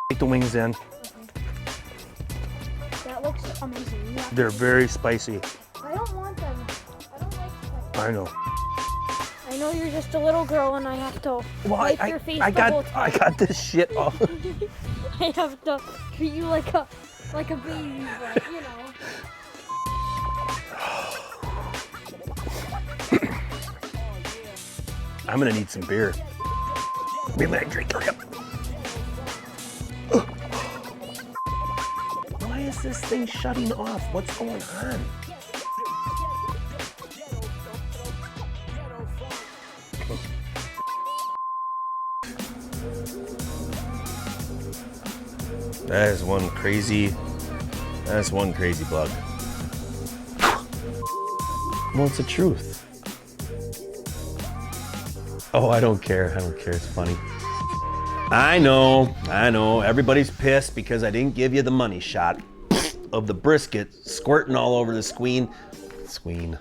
Take the wings in. That looks amazing. They're very spicy. I don't want them. I don't like spicy. I know. I know you're just a little girl and I have to wipe your face the whole time. I got this shit all. I have to treat you like a baby, but you know. I'm gonna need some beer. Wait, let me drink. Hurry up. Why is this thing shutting off? What's going on? That's one crazy bug. Well, it's the truth. Oh, I don't care. It's funny. I know. Everybody's pissed because I didn't give you the money shot of the brisket squirting all over the squeen. Squeen?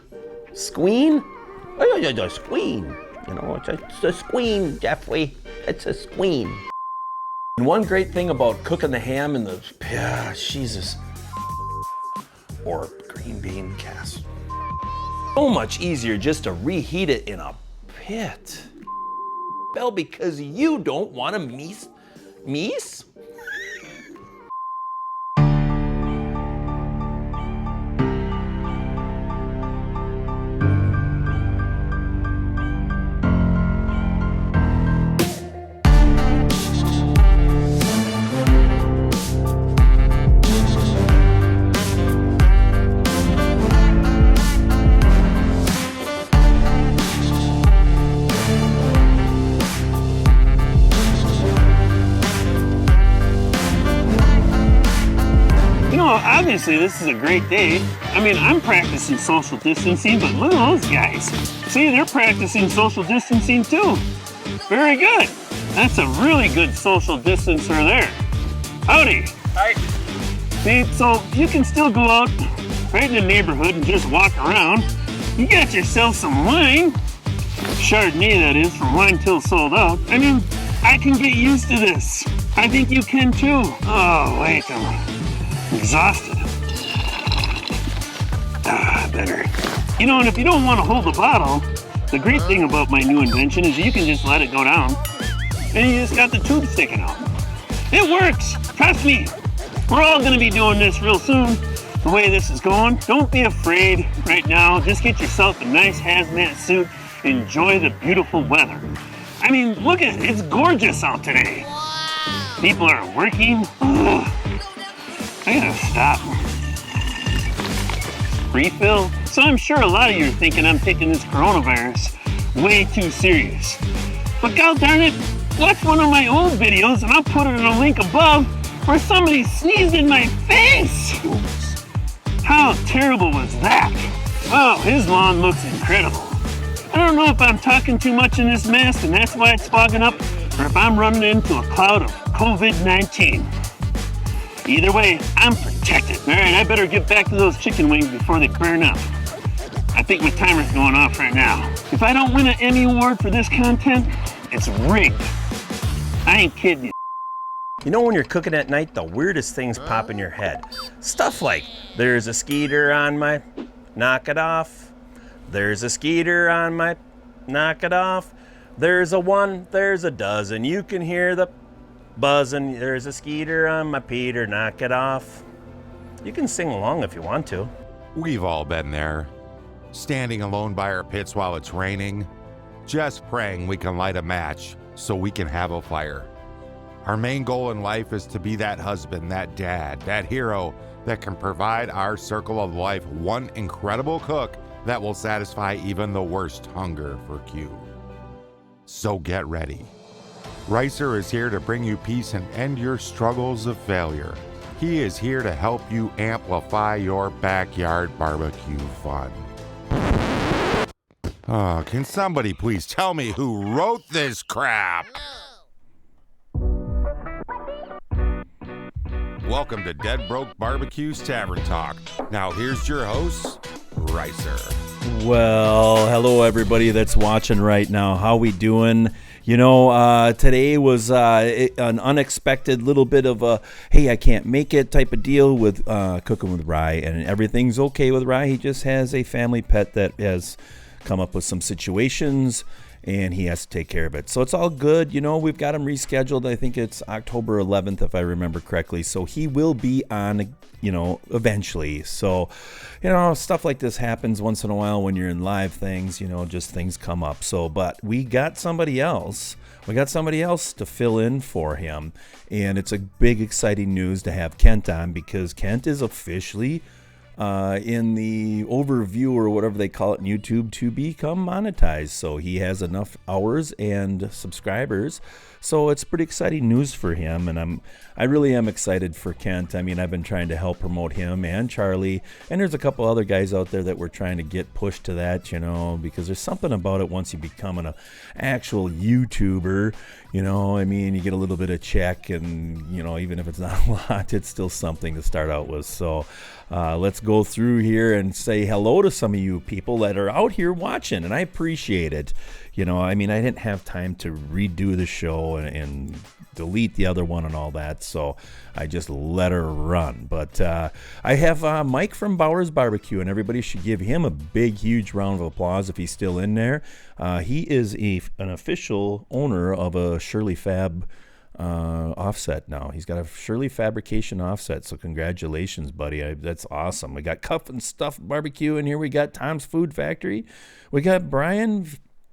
Oh, yeah, squeen. You know, it's a squeen, Jeffrey. It's a squeen. And one great thing about cooking the ham in the, Jesus, or green bean casserole. So much easier just to reheat it in a pit. Well, because you don't want to meese? Obviously, this is a great day. I mean, I'm practicing social distancing, but look at those guys. See, they're practicing social distancing too. Very good. That's a really good social distancer there. Howdy. Hi. See, so you can still go out right in the neighborhood and just walk around. You got yourself some wine. Chardonnay, that is, from Wine Till Sold Out. I mean, I can get used to this. I think you can too. Oh, wait, I'm exhausted. Better. You know, and if you don't want to hold the bottle, the great thing about my new invention is you can just let it go down and you just got the tube sticking out. It works, trust me. We're all gonna be doing this real soon, the way this is going. Don't be afraid right now. Just get yourself a nice hazmat suit. Enjoy the beautiful weather. I mean, look at it, it's gorgeous out today. People are working. Ugh. I gotta stop. Refill? So I'm sure a lot of you are thinking I'm taking this coronavirus way too serious. But god darn it, watch one of my old videos and I'll put it in a link above where somebody sneezed in my face. How terrible was that? Wow, his lawn looks incredible. I don't know if I'm talking too much in this mask and that's why it's fogging up, or if I'm running into a cloud of COVID-19. Either way, I'm protected. All right, I better get back to those chicken wings before they burn up. I think my timer's going off right now. If I don't win an Emmy Award for this content, it's rigged. I ain't kidding you. You know when you're cooking at night, the weirdest things pop in your head. Stuff like, there's a skeeter on my, knock it off. There's a skeeter on my, knock it off. There's a one, there's a dozen. You can hear the buzzing. There's a skeeter on my Peter, knock it off. You can sing along if you want to. We've all been there. Standing alone by our pits while it's raining, just praying we can light a match so we can have a fire. Our main goal in life is to be that husband, that dad, that hero that can provide our circle of life one incredible cook that will satisfy even the worst hunger for Q. So get ready. Ricer is here to bring you peace and end your struggles of failure. He is here to help you amplify your backyard barbecue fun. Oh, can somebody please tell me who wrote this crap? Welcome to Dead Broke BBQ's Tavern Talk. Now here's your host, Ricer. Well, hello everybody that's watching right now. How we doing? Today was an unexpected little bit of a, hey, I can't make it type of deal with Cooking with Rye, and everything's okay with Rye. He just has a family pet that has come up with some situations, and he has to take care of it. So it's all good. We've got him rescheduled. I think it's October 11th, if I remember correctly. So he will be on, eventually. So, stuff like this happens once in a while when you're in live things, just things come up. So, but we got somebody else. We got somebody else to fill in for him. And it's a big, exciting news to have Kent on, because Kent is officially in the overview or whatever they call it in YouTube to become monetized. So he has enough hours and subscribers. So it's pretty exciting news for him, and I really am excited for Kent. I mean, I've been trying to help promote him and Charlie, and there's a couple other guys out there that we're trying to get pushed to that, because there's something about it once you become an actual YouTuber. You get a little bit of check, and even if it's not a lot, it's still something to start out with. So let's go through here and say hello to some of you people that are out here watching, and I appreciate it. I didn't have time to redo the show and delete the other one and all that, so I just let her run. But I have Mike from Bauer's Barbecue, and everybody should give him a big, huge round of applause if he's still in there. He is an official owner of a Shirley Fab offset now. He's got a Shirley Fabrication offset, so congratulations, buddy. That's awesome. We got Cuff and Stuff Barbecue in here. We got Tom's Food Factory. We got Brian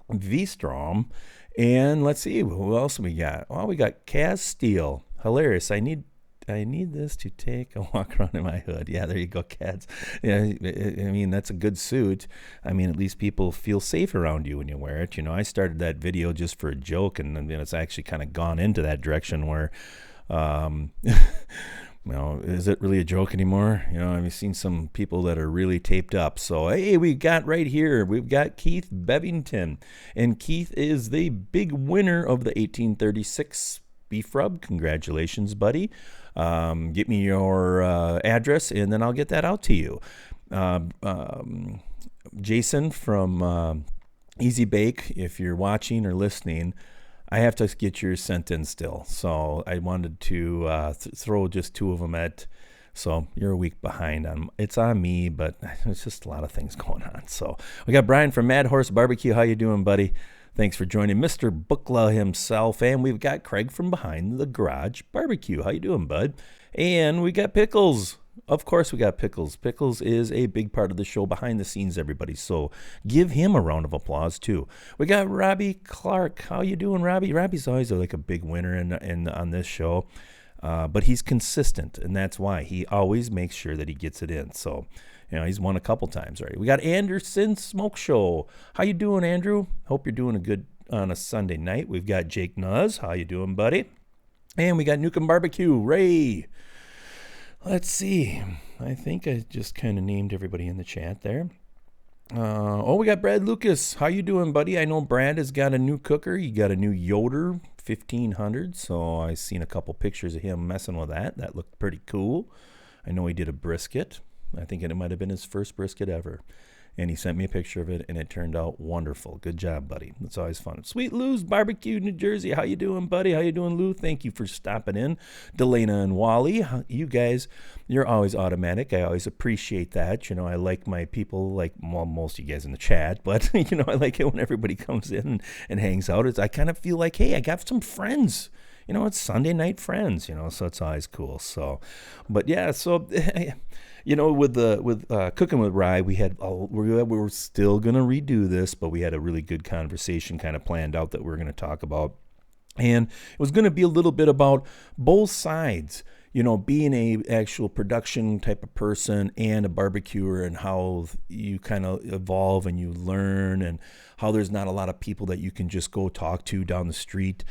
V-Strom, and let's see who else we got. Well, we got Kaz Steele. Hilarious. I need this to take a walk around in my hood. Yeah, there you go, Kaz. Yeah, that's a good suit. At least people feel safe around you when you wear it. I started that video just for a joke, and then it's actually kind of gone into that direction where is it really a joke anymore? I've seen some people that are really taped up. So, hey, we've got Keith Bevington. And Keith is the big winner of the 1836 beef rub. Congratulations, buddy. Get me your address, and then I'll get that out to you. Jason from Easy Bake, if you're watching or listening, I have to get yours sent in still. So I wanted to throw just two of them at. So you're a week behind. It's on me, but it's just a lot of things going on. So we got Brian from Mad Horse Barbecue. How you doing, buddy? Thanks for joining Mr. Bookla himself. And we've got Craig from Behind the Garage Barbecue. How you doing, bud? And we got Pickles. Of course we got Pickles. Pickles is a big part of the show behind the scenes, everybody. So give him a round of applause, too. We got Robbie Clark. How you doing, Robbie? Robbie's always like a big winner on this show. But he's consistent, and that's why he always makes sure that he gets it in. So, he's won a couple times already. We got Anderson Smoke Show. How you doing, Andrew? Hope you're doing good on a Sunday night. We've got Jake Nuz. How you doing, buddy? And we got Nukem Barbecue. Ray. Let's see. I think I just kind of named everybody in the chat there. We got Brad Lucas. How you doing, buddy? I know Brad has got a new cooker. He got a new Yoder 1500. So I seen a couple pictures of him messing with that. That looked pretty cool. I know he did a brisket. I think it might have been his first brisket ever. And he sent me a picture of it, and it turned out wonderful. Good job, buddy. It's always fun. Sweet Lou's Barbecue, New Jersey. How you doing, buddy? How you doing, Lou? Thank you for stopping in. Delana and Wally, you guys, you're always automatic. I always appreciate that. I like my people, most of you guys in the chat, but, I like it when everybody comes in and hangs out. I kind of feel like, hey, I got some friends. It's Sunday night friends, so it's always cool. So, but yeah, so... with Cooking with Rye, we were still going to redo this, but we had a really good conversation kind of planned out that we were going to talk about. And it was going to be a little bit about both sides, being a actual production type of person and a barbecuer, and how you kind of evolve and you learn, and how there's not a lot of people that you can just go talk to down the street.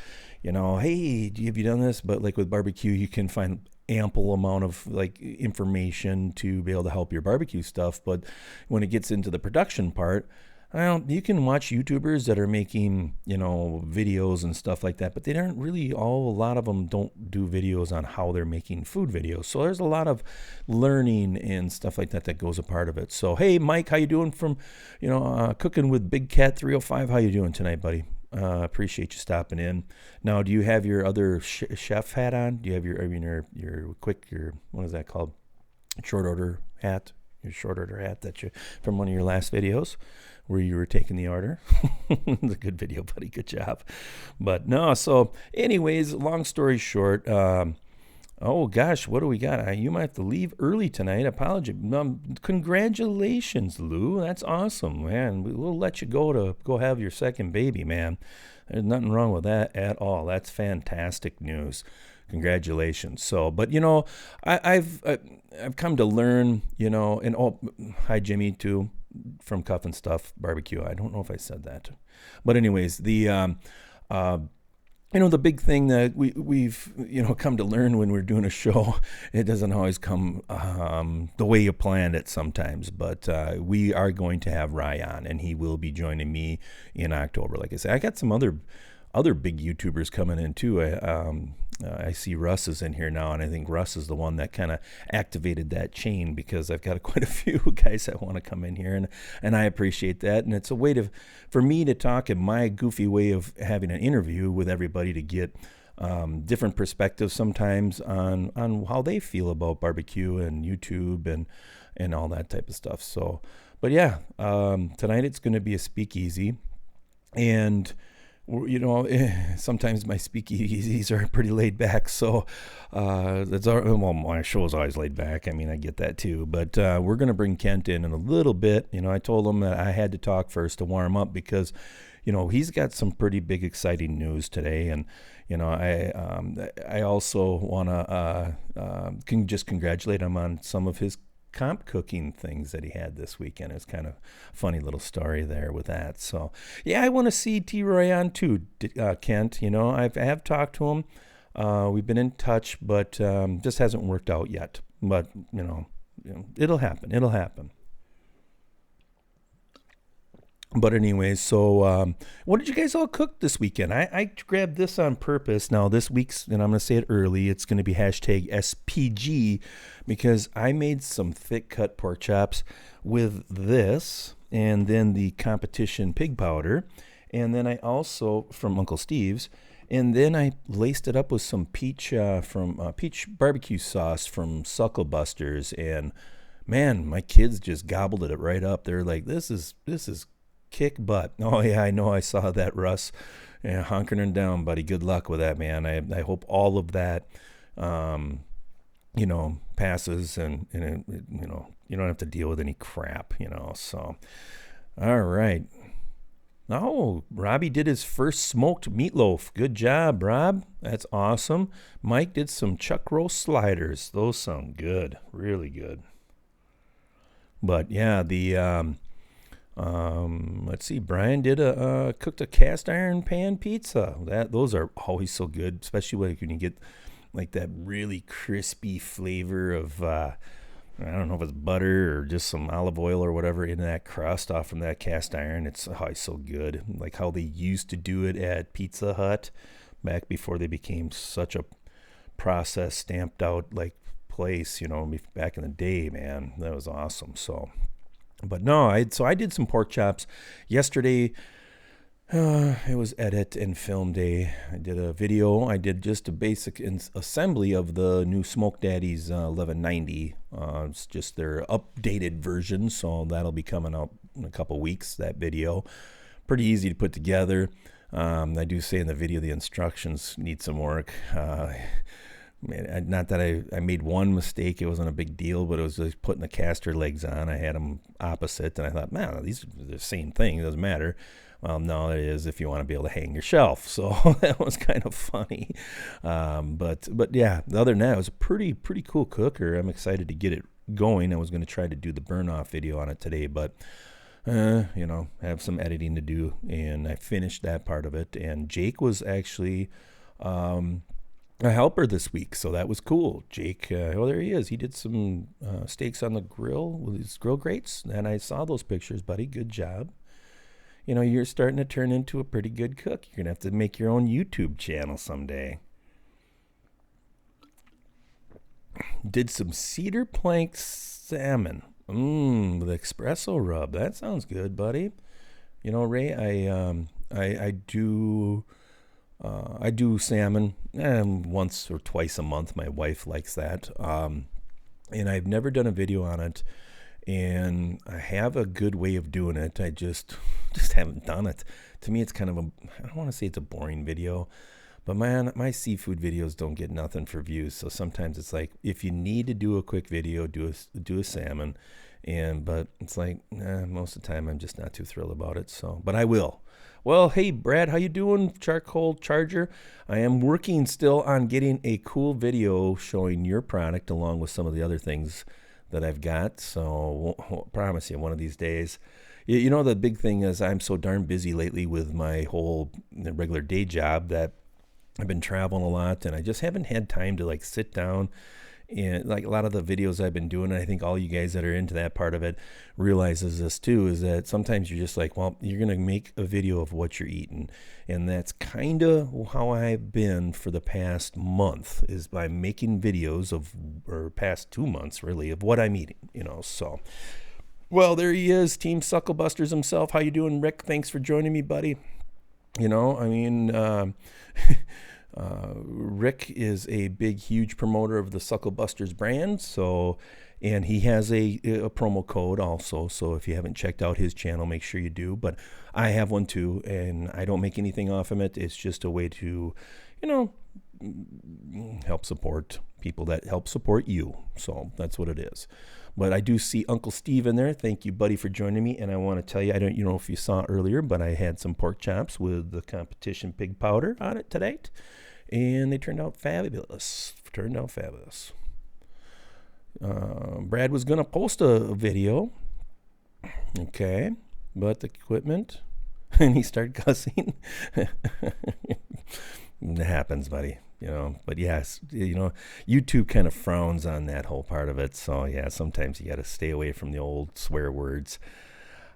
Hey, have you done this? But like with barbecue, you can find ample amount of information to be able to help your barbecue stuff. But when it gets into the production part, Well, you can watch YouTubers that are making, videos and stuff like that, but they aren't really a lot of them don't do videos on how they're making food videos. So there's a lot of learning and stuff like that that goes a part of it. So, hey, Mike, how you doing from, Cooking with Big Cat 305? How you doing tonight, buddy? Appreciate you stopping in. Now, do you have your other chef hat on? Do you have your what is that called? Short order hat? Your short order hat from one of your last videos where you were taking the order. It's a good video, buddy. Good job. But no, so anyways, long story short, oh gosh, what do we got? You might have to leave early tonight. Apology. Congratulations, Lou. That's awesome, man. We'll let you go have your second baby, man. There's nothing wrong with that at all. That's fantastic news. Congratulations. So, but I've come to learn, and hi Jimmy too, from Cuff and Stuff Barbecue. I don't know if I said that, but anyways, the the big thing that we've come to learn when we're doing a show, it doesn't always come the way you planned it sometimes, but we are going to have Ryan, and he will be joining me in October. Like I said, I got some other big YouTubers coming in too. I see Russ is in here now, and I think Russ is the one that kind of activated that chain, because I've got quite a few guys that want to come in here, and I appreciate that. And it's a way for me to talk in my goofy way of having an interview with everybody to get different perspectives sometimes on how they feel about barbecue and YouTube and all that type of stuff. So, but yeah, tonight it's going to be a speakeasy, and sometimes my speakeasies are pretty laid back, so my show is always laid back. I mean, I get that too, but we're going to bring Kent in a little bit. I told him that I had to talk first to warm up, because he's got some pretty big exciting news today, and I also want to just congratulate him on some of his comp cooking things that he had this weekend. It's kind of a funny little story there with that. So yeah, I want to see T-Roy on too, Kent. I have talked to him. We've been in touch, but just hasn't worked out yet. But it'll happen. But anyways, so what did you guys all cook this weekend? I grabbed this on purpose. Now this week's, and I'm going to say it early, it's going to be hashtag SPG, because I made some thick cut pork chops with this, and then the competition pig powder, and then I also, from Uncle Steve's, and then I laced it up with some peach peach barbecue sauce from Suckle Busters, and man, my kids just gobbled it right up. They're like, this is kick butt. Oh yeah, I know. I saw that, Russ. Yeah, hunkering down, buddy. Good luck with that, man. I hope all of that, passes, and you don't have to deal with any crap, So, all right. Oh, Robbie did his first smoked meatloaf. Good job, Rob. That's awesome. Mike did some chuck roast sliders. Those sound good, really good. But yeah, the let's see. Brian did cooked a cast iron pan pizza. Those are always so good, especially when you get like that really crispy flavor of I don't know if it's butter or just some olive oil or whatever in that crust off from that cast iron. It's always so good. Like how they used to do it at Pizza Hut back before they became such a processed, stamped out like place. Back in the day, man, that was awesome. So. But no, I did some pork chops yesterday. It was edit and film day. I did a video. I did just a basic assembly of the new Smoke Daddy's 1190. It's just their updated version, so that'll be coming out in a couple weeks, that video. Pretty easy to put together. I do say in the video the instructions need some work. Not that I made one mistake. It wasn't a big deal, but it was just putting the caster legs on. I had them opposite, and I thought, man, these are the same thing. It doesn't matter. Well, no, it is if you want to be able to hang your shelf. So that was kind of funny. But yeah, other than that, it was a pretty cool cooker. I'm excited to get it going. I was going to try to do the burn-off video on it today, but I have some editing to do, and I finished that part of it. And Jake was actually a helper this week, so that was cool. Jake, there he is. He did some steaks on the grill with his grill grates, and I saw those pictures, buddy. Good job. you're starting to turn into a pretty good cook. You're going to have to make your own YouTube channel someday. Did some cedar plank salmon. With espresso rub. That sounds good, buddy. Ray, I do salmon once or twice a month. My wife likes that. And I've never done a video on it. And I have a good way of doing it. I just haven't done it. To me, it's kind of I don't want to say it's a boring video, but man, my seafood videos don't get nothing for views. So sometimes it's like, if you need to do a quick video, do a salmon. But it's like, most of the time I'm just not too thrilled about it. So, but I will. Well, hey, Brad, how you doing, Charcoal Charger? I am working still on getting a cool video showing your product along with some of the other things that I've got. So promise you one of these days. The big thing is I'm so darn busy lately with my whole regular day job that I've been traveling a lot, and I just haven't had time to sit down. And like a lot of the videos I've been doing, and I think all you guys that are into that part of it realizes this too, is that sometimes you're just like, well, you're going to make a video of what you're eating. And that's kind of how I've been for the past month, is by making videos or past 2 months really, of what I'm eating, so. Well, there he is, Team Sucklebusters himself. How you doing, Rick? Thanks for joining me, buddy. Rick is a big, huge promoter of the Sucklebusters brand, and he has a promo code also. So if you haven't checked out his channel, make sure you do. But I have one too, and I don't make anything off of it. It's just a way to, help support people that help support you. So that's what it is. But I do see Uncle Steve in there. Thank you, buddy, for joining me. And I want to tell you, I don't know if you saw earlier, but I had some pork chops with the competition pig powder on it today. And they turned out fabulous. Brad was going to post a video. Okay. But the equipment, and he started cussing. It happens, buddy. But yes, YouTube kind of frowns on that whole part of it. So yeah, sometimes you got to stay away from the old swear words.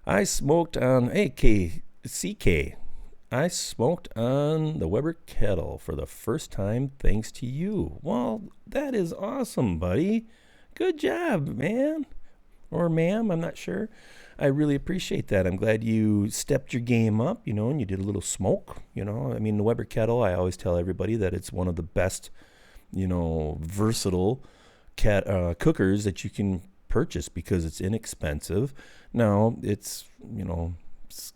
I smoked on CK. I smoked on the Weber kettle for the first time thanks to you. Well, that is awesome, buddy. Good job, man. Or ma'am, I'm not sure. I really appreciate that. I'm glad you stepped your game up, and you did a little smoke, the Weber kettle, I always tell everybody that it's one of the best, versatile cookers that you can purchase because it's inexpensive. Now, it's,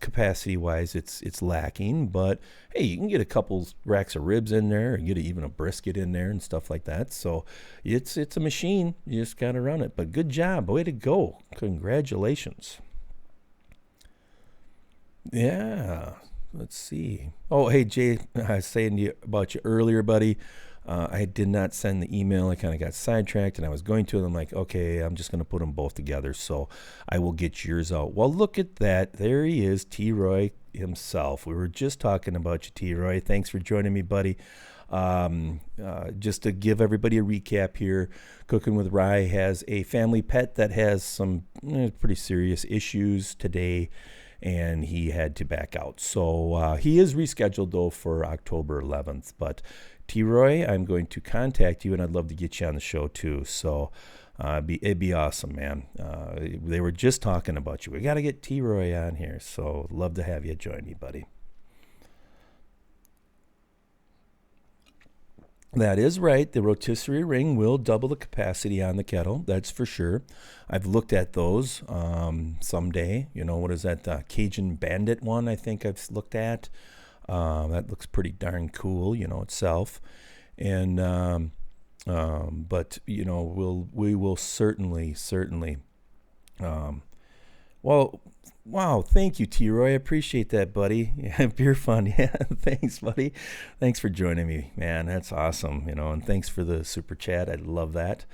capacity wise it's lacking, but hey, you can get a couple racks of ribs in there and get even a brisket in there and stuff like that. So it's a machine. You just got to run it. But good job. Way to go. Congratulations. Yeah, let's see. Oh, hey, Jay, I was saying about you earlier, buddy. I did not send the email. I kind of got sidetracked, and I was going to, and I'm like, okay, I'm just going to put them both together, so I will get yours out. Well, look at that. There he is, T-Roy himself. We were just talking about you, T-Roy. Thanks for joining me, buddy. Just to give everybody a recap here, Cooking with Rye has a family pet that has some pretty serious issues today, and he had to back out. So he is rescheduled, though, for October 11th. But T-Roy, I'm going to contact you, and I'd love to get you on the show, too. So it'd be awesome, man. They were just talking about you. We got to get T-Roy on here, so love to have you join me, buddy. That is right. The rotisserie ring will double the capacity on the kettle. That's for sure. I've looked at those someday. What is that? Cajun Bandit one I think I've looked at. That looks pretty darn cool, itself. And but we will certainly. Wow, thank you, T-Roy. I appreciate that, buddy. Yeah, beer fun. Yeah, thanks, buddy. Thanks for joining me, man. That's awesome, and thanks for the super chat. I love that.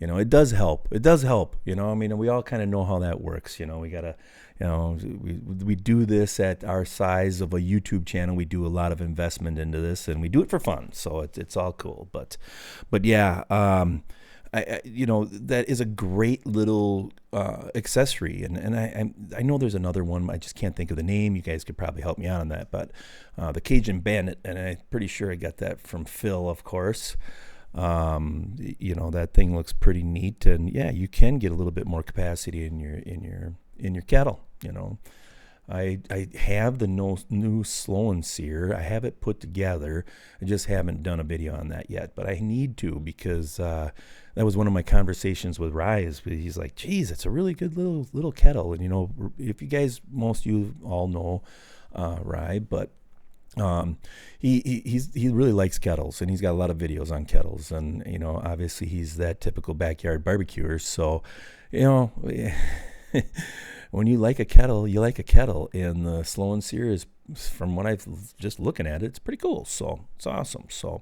It does help. It does help, we all kind of know how that works. We got to, we do this at our size of a YouTube channel. We do a lot of investment into this, and we do it for fun. So it's all cool. But yeah, that is a great little accessory, and I know there's another one. I just can't think of the name. You guys could probably help me out on that, but the Cajun Bandit, and I'm pretty sure I got that from Phil, of course. That thing looks pretty neat, and yeah, you can get a little bit more capacity in your kettle. I have the new Slow and Sear. I have it put together. I just haven't done a video on that yet, but I need to, because that was one of my conversations with Rise. He's like, geez, it's a really good little kettle. And if you guys, most of you all know Rye, but he really likes kettles, and he's got a lot of videos on kettles, and obviously he's that typical backyard barbecuer. So when you like a kettle, you like a kettle, and the Slow and Sear is, from what I've just looking at it, it's pretty cool. So it's awesome. So,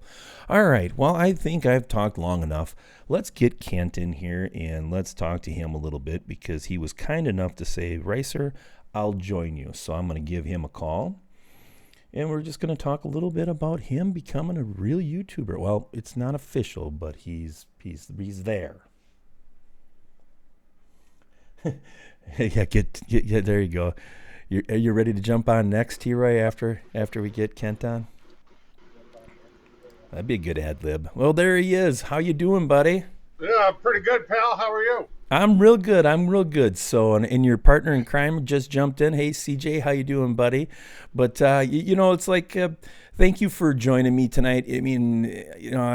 all right. Well, I think I've talked long enough. Let's get Kent in here and let's talk to him a little bit, because he was kind enough to say, Ricer, I'll join you. So I'm going to give him a call, and we're just going to talk a little bit about him becoming a real YouTuber. Well, it's not official, but he's there. Yeah, there you go. Are you ready to jump on next, T-Roy, after we get Kent on? That'd be a good ad lib. Well, there he is. How you doing, buddy? Yeah, pretty good, pal. How are you? I'm real good. So, and your partner in crime just jumped in. Hey, CJ, how you doing, buddy? But it's like, thank you for joining me tonight. I mean,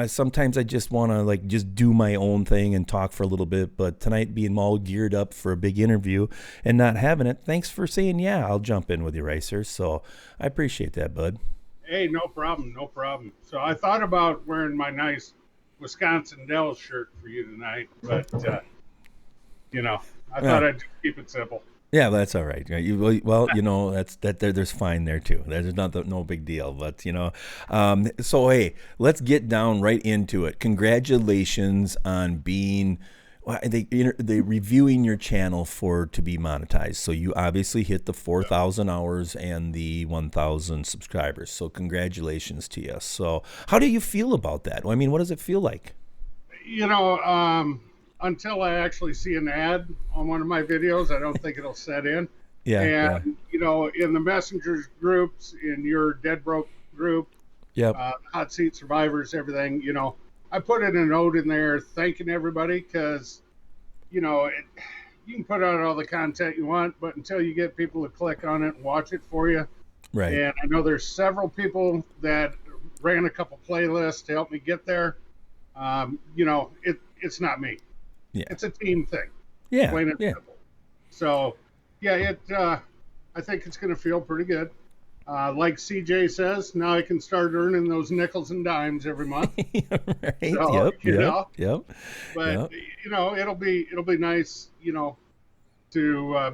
sometimes I just want to just do my own thing and talk for a little bit. But tonight, being all geared up for a big interview and not having it, thanks for saying, yeah, I'll jump in with you, Ricer. So I appreciate that, bud. Hey, no problem. So I thought about wearing my nice Wisconsin Dells shirt for you tonight, but I thought I'd just keep it simple. Yeah, that's all right. There's fine there too. There's no big deal. But so hey, let's get down right into it. Congratulations on being they reviewing your channel to be monetized. So you obviously hit the 4,000 hours and the 1,000 subscribers. So congratulations to you. So how do you feel about that? I mean, what does it feel like? Until I actually see an ad on one of my videos, I don't think it'll set in. Yeah. And, in the messengers groups, in your Dead Broke group, Hot Seat Survivors, everything, I put in a note in there thanking everybody, because, you can put out all the content you want, but until you get people to click on it and watch it for you. Right. And I know there's several people that ran a couple playlists to help me get there. It's not me. Yeah. It's a team thing. Yeah. Plain and simple. So, I think it's going to feel pretty good. Like CJ says, now I can start earning those nickels and dimes every month. Right. So, Yep. But it'll be nice, to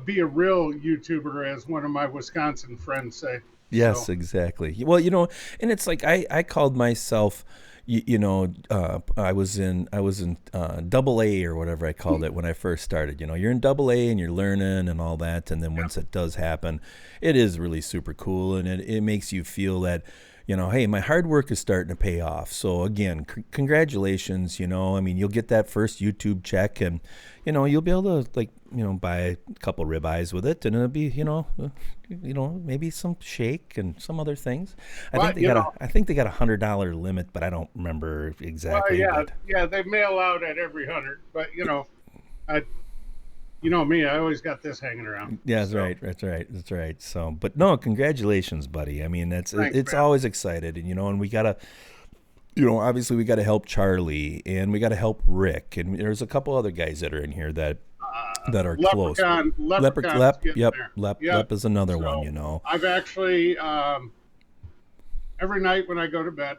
be a real YouTuber, as one of my Wisconsin friends say. Yes, So, exactly. Well, and it's like I called myself. I was in double A, or whatever I called it when I first started. You're in double A and you're learning and all that, and then once it does happen, it is really super cool, and it makes you feel that, hey, my hard work is starting to pay off. So again, congratulations. I mean, you'll get that first YouTube check, and you'll be able to buy a couple ribeyes with it, and it'll be maybe some shake and some other things. I think they got $100 limit, but I don't remember exactly. Well, they mail out at every 100, but me, I always got this hanging around. Yeah, that's right. So, but no, congratulations, buddy. I mean, Thanks, it's man. always excited, and and we gotta. Obviously we got to help Charlie, and we got to help Rick, and there's a couple other guys that are in here that are close. Lep is another one. I've actually every night when I go to bed,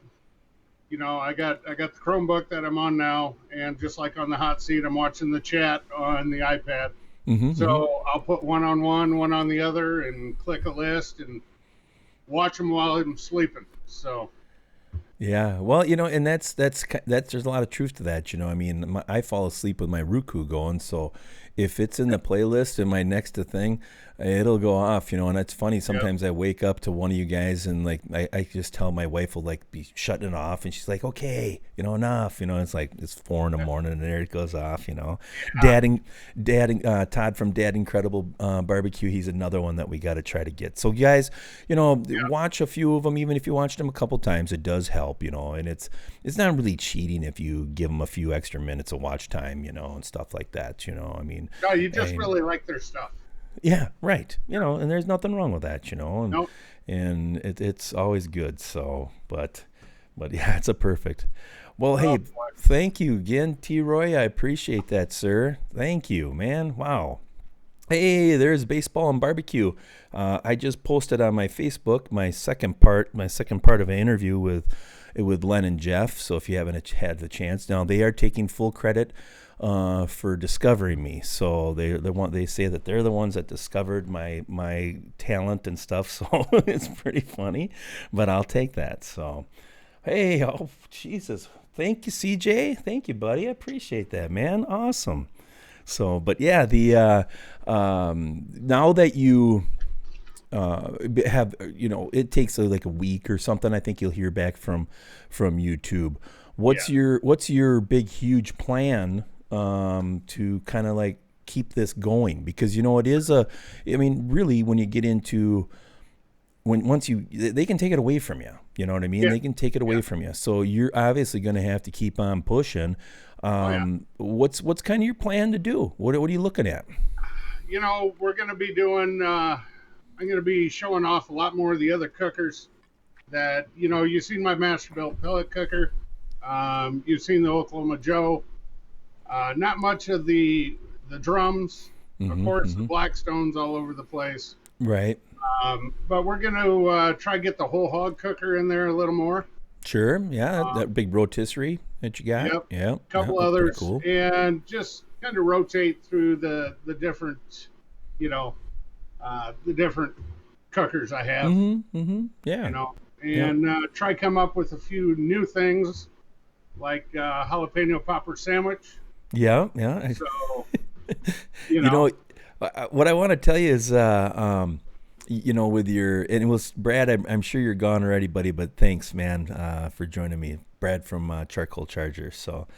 I got the Chromebook that I'm on now, and just like on the hot seat, I'm watching the chat on the iPad. So I'll put one on one, one on the other, and click a list and watch them while I'm sleeping. So. Yeah, well, and that's there's a lot of truth to that. I mean, I fall asleep with my Roku going, so if it's in the playlist and my next thing, it'll go off, and it's funny. Sometimes I wake up to one of you guys and like I just tell my wife will like be shutting it off and she's like, okay, enough, it's like it's 4 a.m. and there it goes off, Todd from Dad Incredible Barbecue, he's another one that we got to try to get. So guys, watch a few of them. Even if you watch them a couple times, it does help, and it's not really cheating if you give them a few extra minutes of watch time, and stuff like that, I mean. No, you just really like their stuff. Yeah, right. And there's nothing wrong with that, and, Nope. and it's always good. So, but yeah, it's a perfect. Well, hey, thank you again, T. Roy. I appreciate that, sir. Thank you, man. Wow. Hey, there's Baseball and Barbecue. I just posted on my Facebook my second part of an interview with Len and Jeff. So if you haven't had the chance, now they are taking full credit for discovering me. So they say that they're the ones that discovered my talent and stuff. So it's pretty funny, but I'll take that. So, hey, oh Jesus, thank you, CJ. Thank you, buddy. I appreciate that, man. Awesome. So, but yeah, the now that you have, it takes like a week or something. I think you'll hear back from YouTube. What's your big huge plan to kind of like keep this going? Because it is really when you get into they can take it away from you. You know what I mean? Yeah. They can take it away from you. So you're obviously going to have to keep on pushing. What's kind of your plan to do? What are you looking at? We're going to be doing, I'm going to be showing off a lot more of the other cookers that, you've seen my Masterbuilt pellet cooker. You've seen the Oklahoma Joe. Not much of the drums. Of course, the Blackstones all over the place. Right. But we're going to try to get the whole hog cooker in there a little more. Sure. Yeah. That big rotisserie that you got. Yep. Yeah. A couple others. Cool. And just kind of rotate through the different, the different cookers I have. Yeah. And try come up with a few new things like jalapeno popper sandwich. Yeah. So, what I want to tell you is, with your, and it was Brad, I'm sure you're gone already, buddy, but thanks, man, for joining me. Brad from Charcoal Charger. So,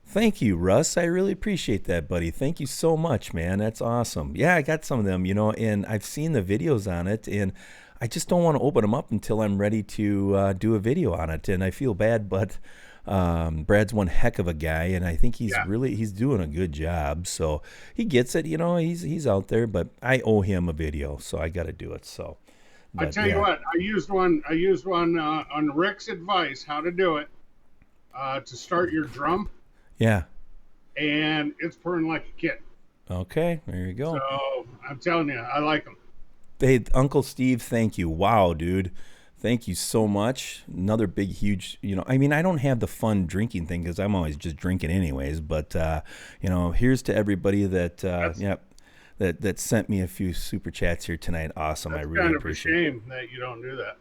thank you, Russ. I really appreciate that, buddy. Thank you so much, man. That's awesome. Yeah, I got some of them, and I've seen the videos on it, and I just don't want to open them up until I'm ready to do a video on it. And I feel bad, but Brad's one heck of a guy, and I think he's doing a good job. So he gets it, he's out there, but I owe him a video, so I got to do it. So I tell you what, I used one on Rick's advice how to do it to start your drum. Yeah. And it's purring like a kid. Okay, there you go. So I'm telling you, I like them. Hey, Uncle Steve, thank you. Wow, dude. Thank you so much. Another big, huge, I don't have the fun drinking thing because I'm always just drinking anyways. But, here's to everybody that, that sent me a few super chats here tonight. Awesome. That's I really appreciate it. It's kind of a shame that you don't do that.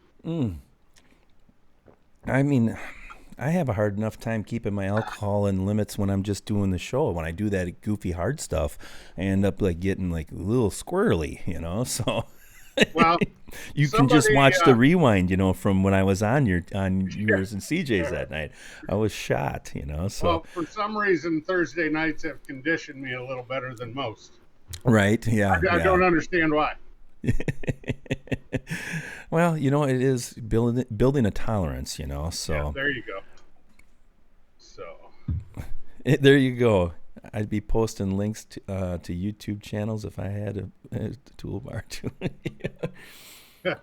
I have a hard enough time keeping my alcohol in limits when I'm just doing the show. When I do that goofy hard stuff, I end up like getting like a little squirrely, so... Well, you can just watch the rewind, from when I was on yours and CJ's that night. I was shot, So well, for some reason, Thursday nights have conditioned me a little better than most. Right? Yeah. I don't understand why. Well, it is building a tolerance, So yeah, there you go. So there you go. I'd be posting links to YouTube channels if I had a toolbar too. Yeah.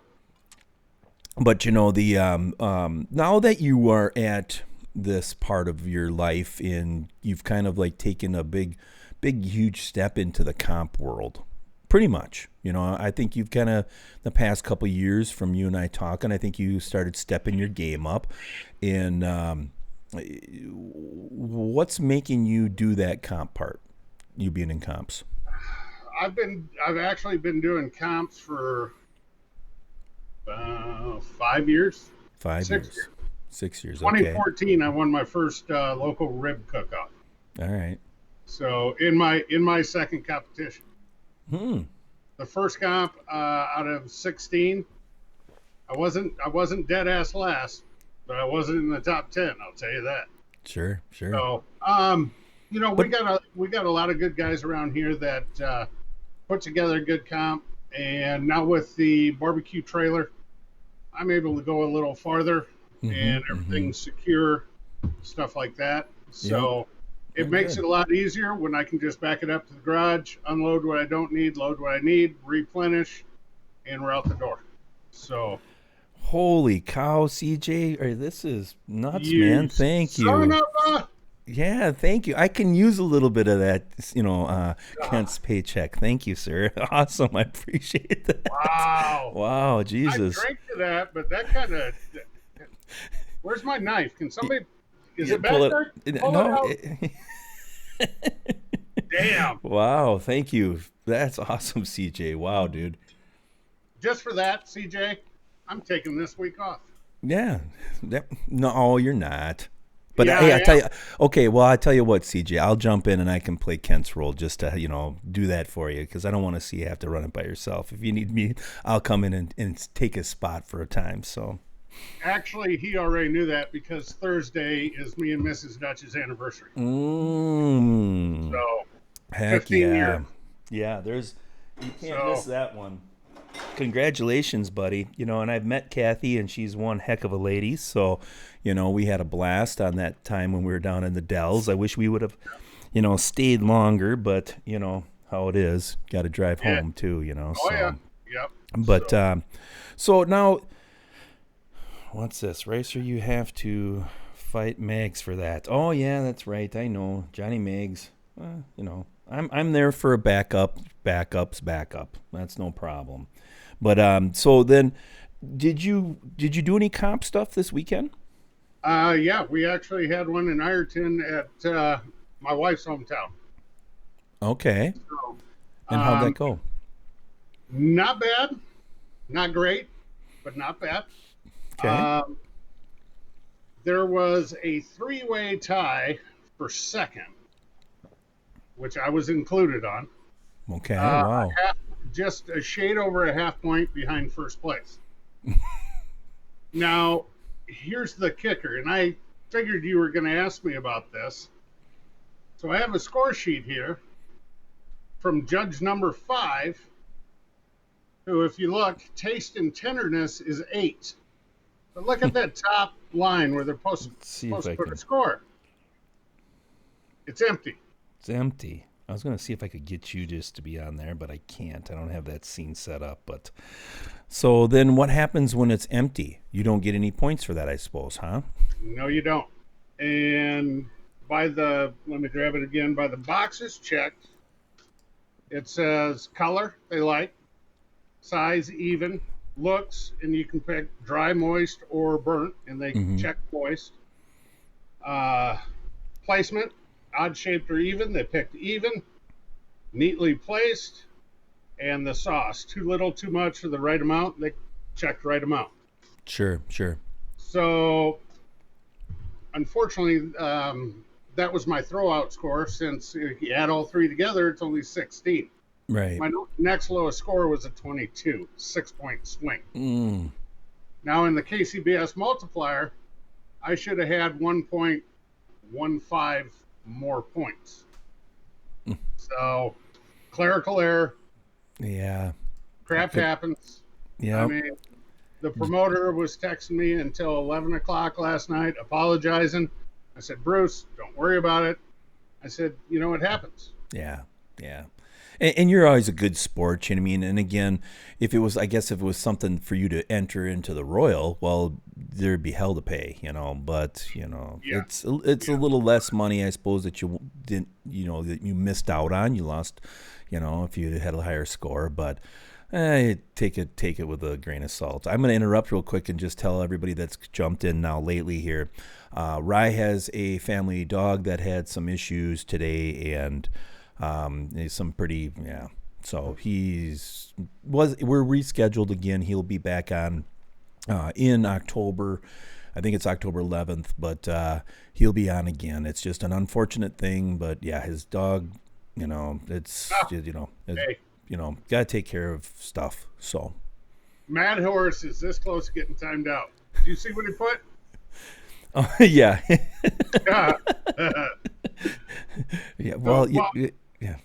But the now that you are at this part of your life and you've kind of like taken a big, huge step into the comp world, pretty much. I think you've kind of the past couple of years from you and I talking, I think you started stepping your game up, and what's making you do that comp part? You being in comps. I've actually been doing comps for 5 years. 6 years. 6 years. 2014, I won my first local rib cook-off. All right. So in my second competition. The first comp out of 16, I wasn't dead ass last, but I wasn't in the top 10. I'll tell you that. Sure. So, we got a lot of good guys around here that put together a good comp, and now with the barbecue trailer, I'm able to go a little farther, and everything's secure, stuff like that. So it makes it a lot easier when I can just back it up to the garage, unload what I don't need, load what I need, replenish, and we're out the door. So. Holy cow, CJ! This is nuts, You man. Thank you. son of a- Yeah, thank you. I can use a little bit of that, Kent's paycheck. Thank you, sir. Awesome. I appreciate that. Wow. Wow, I Jesus. drank to that, but that kind of. Where's my knife? Can somebody? Is it back Pull there? it. Pull No. it out. Damn. Wow, thank you. That's awesome, CJ. Wow, dude. Just for that, CJ, I'm taking this week off. Yeah. No, you're not. But Yeah, hey, I I tell am. you, okay. Well, I tell you what, CJ, I'll jump in and I can play Kent's role just to, do that for you because I don't want to see you have to run it by yourself. If you need me, I'll come in and take his spot for a time. So. Actually, he already knew that because Thursday is me and Mrs. Dutch's anniversary. So, Heck 15 yeah. years. Yeah, you can't So- miss that one. Congratulations, buddy. And I've met Kathy and she's one heck of a lady. So, we had a blast on that time when we were down in the Dells. I wish we would have, stayed longer, but how it is. Got to drive home too, Oh, so. yeah. Yep. But, so now, what's this? Racer, you have to fight Megs for that. Oh, yeah, that's right. I know. Johnny Megs. I'm there for a backup. That's no problem. But so then, did you do any comp stuff this weekend? Yeah, we actually had one in Ireton at my wife's hometown. Okay. So, And how'd that go? not bad, not great, but not bad. Okay. There was a three-way tie for second, which I was included on. Okay. Wow. Just a shade over a half point behind first place. Now, here's the kicker, and I figured you were going to ask me about this. So I have a score sheet here from judge number 5, who, if you look, taste and tenderness is 8. But look at that top line where they're supposed see to if I put can. a score. It's empty. It's empty. I was gonna see if I could get you just to be on there, but I can't. I don't have that scene set up. But so then, what happens when it's empty? You don't get any points for that, I suppose, huh? No, you don't. And let me grab it again, by the boxes checked, it says color they like, size even, looks, and you can pick dry, moist, or burnt, and they check moist. Placement, odd shaped or even, they picked even, neatly placed, and the sauce, too little, too much, or the right amount, they checked right amount. Sure. So, unfortunately, that was my throwout score. Since if you add all three together, it's only 16. Right. My next lowest score was a 22, 6-point swing. Now, in the KCBS multiplier, I should have had 1.15 more points. So, clerical error. Yeah. Crap happens. Yeah. I mean, the promoter was texting me until 11 o'clock last night, apologizing. I said, Bruce, don't worry about it. I said, it happens. Yeah. And you're always a good sport, you know what I mean? And again, if it was something for you to enter into the Royal, well, there'd be hell to pay, But it's a little less money, I suppose, that you didn't, that you missed out on. You lost, if you had a higher score, but take it with a grain of salt. I'm going to interrupt real quick and just tell everybody that's jumped in now lately here. Rye has a family dog that had some issues today, and some pretty, so we're rescheduled again. He'll be back on in October. I think it's October 11th, but he'll be on again. It's just an unfortunate thing, but yeah, his dog, it's Hey, got to take care of stuff. So, Mad Horse is this close to getting timed out. Did you see what he put? yeah. Yeah. Yeah. Well, Well, yeah.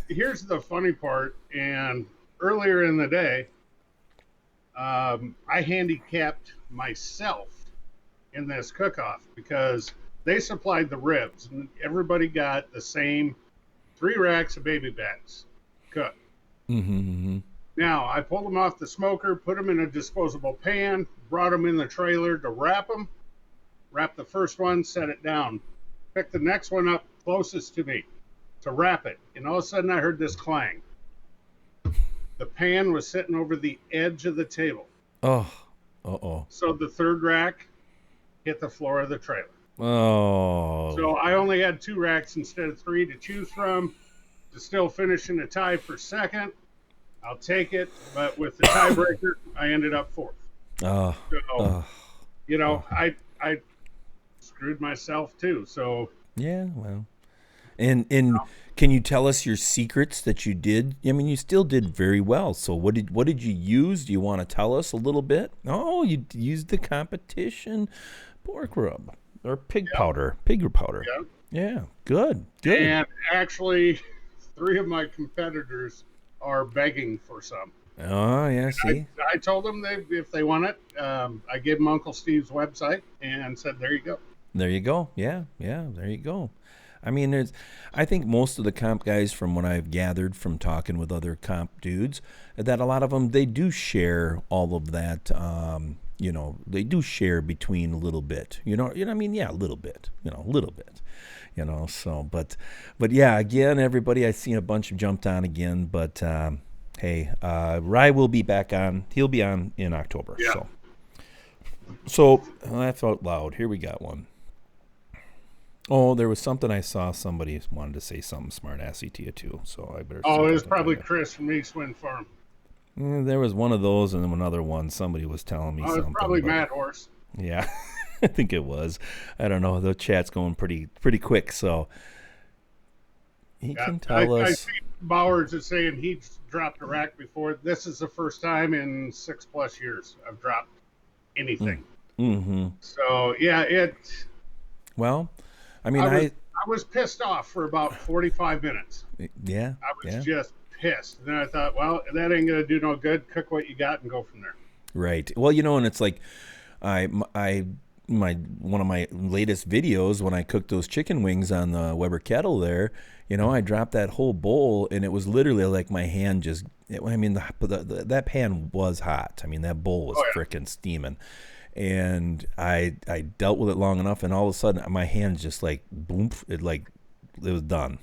Here's the funny part. And earlier in the day, I handicapped myself in this cook-off because they supplied the ribs, and everybody got the same 3 racks of baby backs cooked. Mm-hmm. Now, I pulled them off the smoker, put them in a disposable pan, brought them in the trailer to wrap them, wrap the first one, set it down, pick the next one up closest to me to wrap it, and all of a sudden I heard this clang. The pan was sitting over the edge of the table. Oh. Uh-oh. So the third rack hit the floor of the trailer. Oh. So I only had 2 racks instead of 3 to choose from. To still finish in a tie for second, I'll take it. But with the tiebreaker, I ended up 4th. Oh. So, I screwed myself too. So Yeah, well. And can you tell us your secrets that you did? I mean, you still did very well. So what did you use? Do you want to tell us a little bit? Oh, you used the competition pork rub or pig powder. Yeah, good. And actually, 3 of my competitors are begging for some. Oh, yeah, see? I told them if they want it, I gave them Uncle Steve's website and said, there you go. There you go. Yeah, there you go. I mean, I think most of the comp guys, from what I've gathered from talking with other comp dudes, that a lot of them, they do share all of that. They do share between a little bit. I mean, yeah, a little bit. So, but yeah, again, everybody, I've seen a bunch jumped on again, but hey, Rye will be back on. He'll be on in October. Yeah. So that's out loud. Here we got one. Oh, there was something I saw. Somebody wanted to say something smart-assy to you, too. So I better... Oh, it was probably Chris from East Wind Farm. There was one of those and then another one. Somebody was telling me something. It was probably Mad Horse. Yeah, I think it was. I don't know. The chat's going pretty quick, so... He can tell us... I see Bowers is saying he's dropped a rack before. This is the first time in 6+ years I've dropped anything. Mm-hmm. So, yeah, Well... I mean, I was pissed off for about 45 minutes. Yeah. I was just pissed. And then I thought, well, that ain't going to do no good. Cook what you got and go from there. Right. Well, and it's like one of my latest videos when I cooked those chicken wings on the Weber kettle there, I dropped that whole bowl and it was literally like my hand just, that pan was hot. I mean, that bowl was frickin' steaming. And I dealt with it long enough, and all of a sudden my hand just like boom, it was done.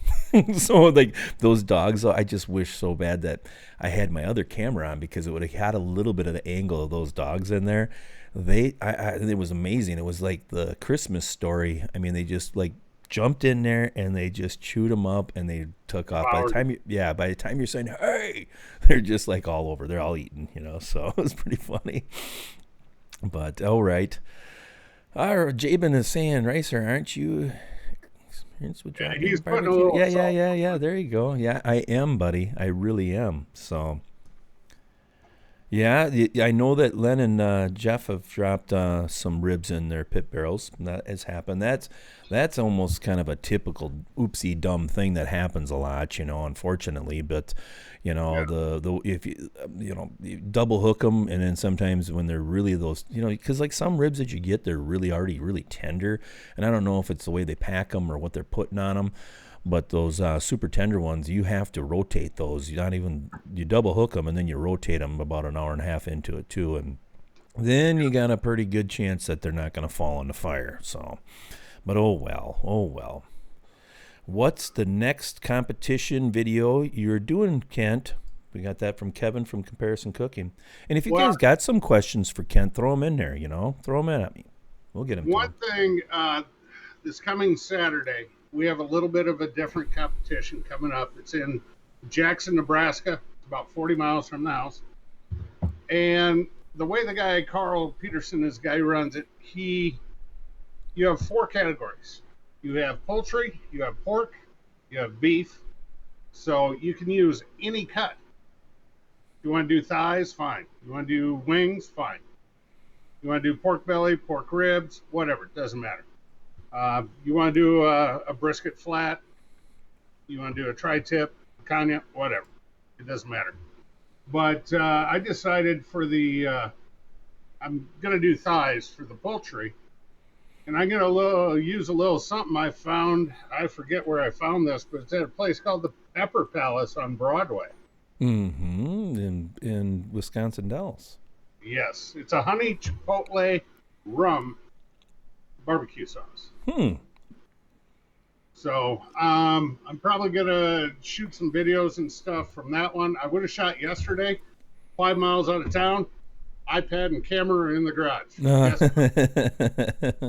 So like those dogs, I just wish so bad that I had my other camera on because it would have had a little bit of the angle of those dogs in there. It was amazing. It was like the Christmas Story. I mean, they just like jumped in there and they just chewed them up and they took off. By the time you're saying, hey, they're just like all over. They're all eating, So it was pretty funny. But all right. Jabin is saying, Racer, aren't you experienced with dropping he's putting a barbecue? little Yeah. There you go. Yeah, I am, buddy. I really am. So, yeah, I know that Len and Jeff have dropped some ribs in their pit barrels. That has happened. That's almost kind of a typical oopsie dumb thing that happens a lot, unfortunately. But if you double hook them, and then sometimes when they're really those, because like some ribs that you get, they're really already really tender, and I don't know if it's the way they pack them or what they're putting on them. But those super tender ones, you have to rotate those. You double hook them and then you rotate them about an hour and a half into it too, and then you got a pretty good chance that they're not going to fall in the fire. So, but oh well. What's the next competition video you're doing, Kent? We got that from Kevin from Comparison Cooking. And if you guys got some questions for Kent, throw them in there. Throw them in at me. We'll get them. One thing, this coming Saturday, we have a little bit of a different competition coming up. It's in Jackson, Nebraska. It's about 40 miles from the house. And the way the guy, Carl Peterson, this guy runs it, you have 4 categories. You have poultry, you have pork, you have beef. So you can use any cut. You want to do thighs? Fine. You want to do wings? Fine. You want to do pork belly, pork ribs, whatever. It doesn't matter. You want to do a brisket flat? You want to do a tri-tip, cognac, whatever. It doesn't matter. But I decided for I'm going to do thighs for the poultry. And I'm going to use a little something I found. I forget where I found this, but it's at a place called the Pepper Palace on Broadway. In Wisconsin Dells. Yes. It's a honey chipotle rum barbecue sauce. So I'm probably going to shoot some videos and stuff from that one. I would have shot yesterday, 5 miles out of town. iPad and camera in the garage.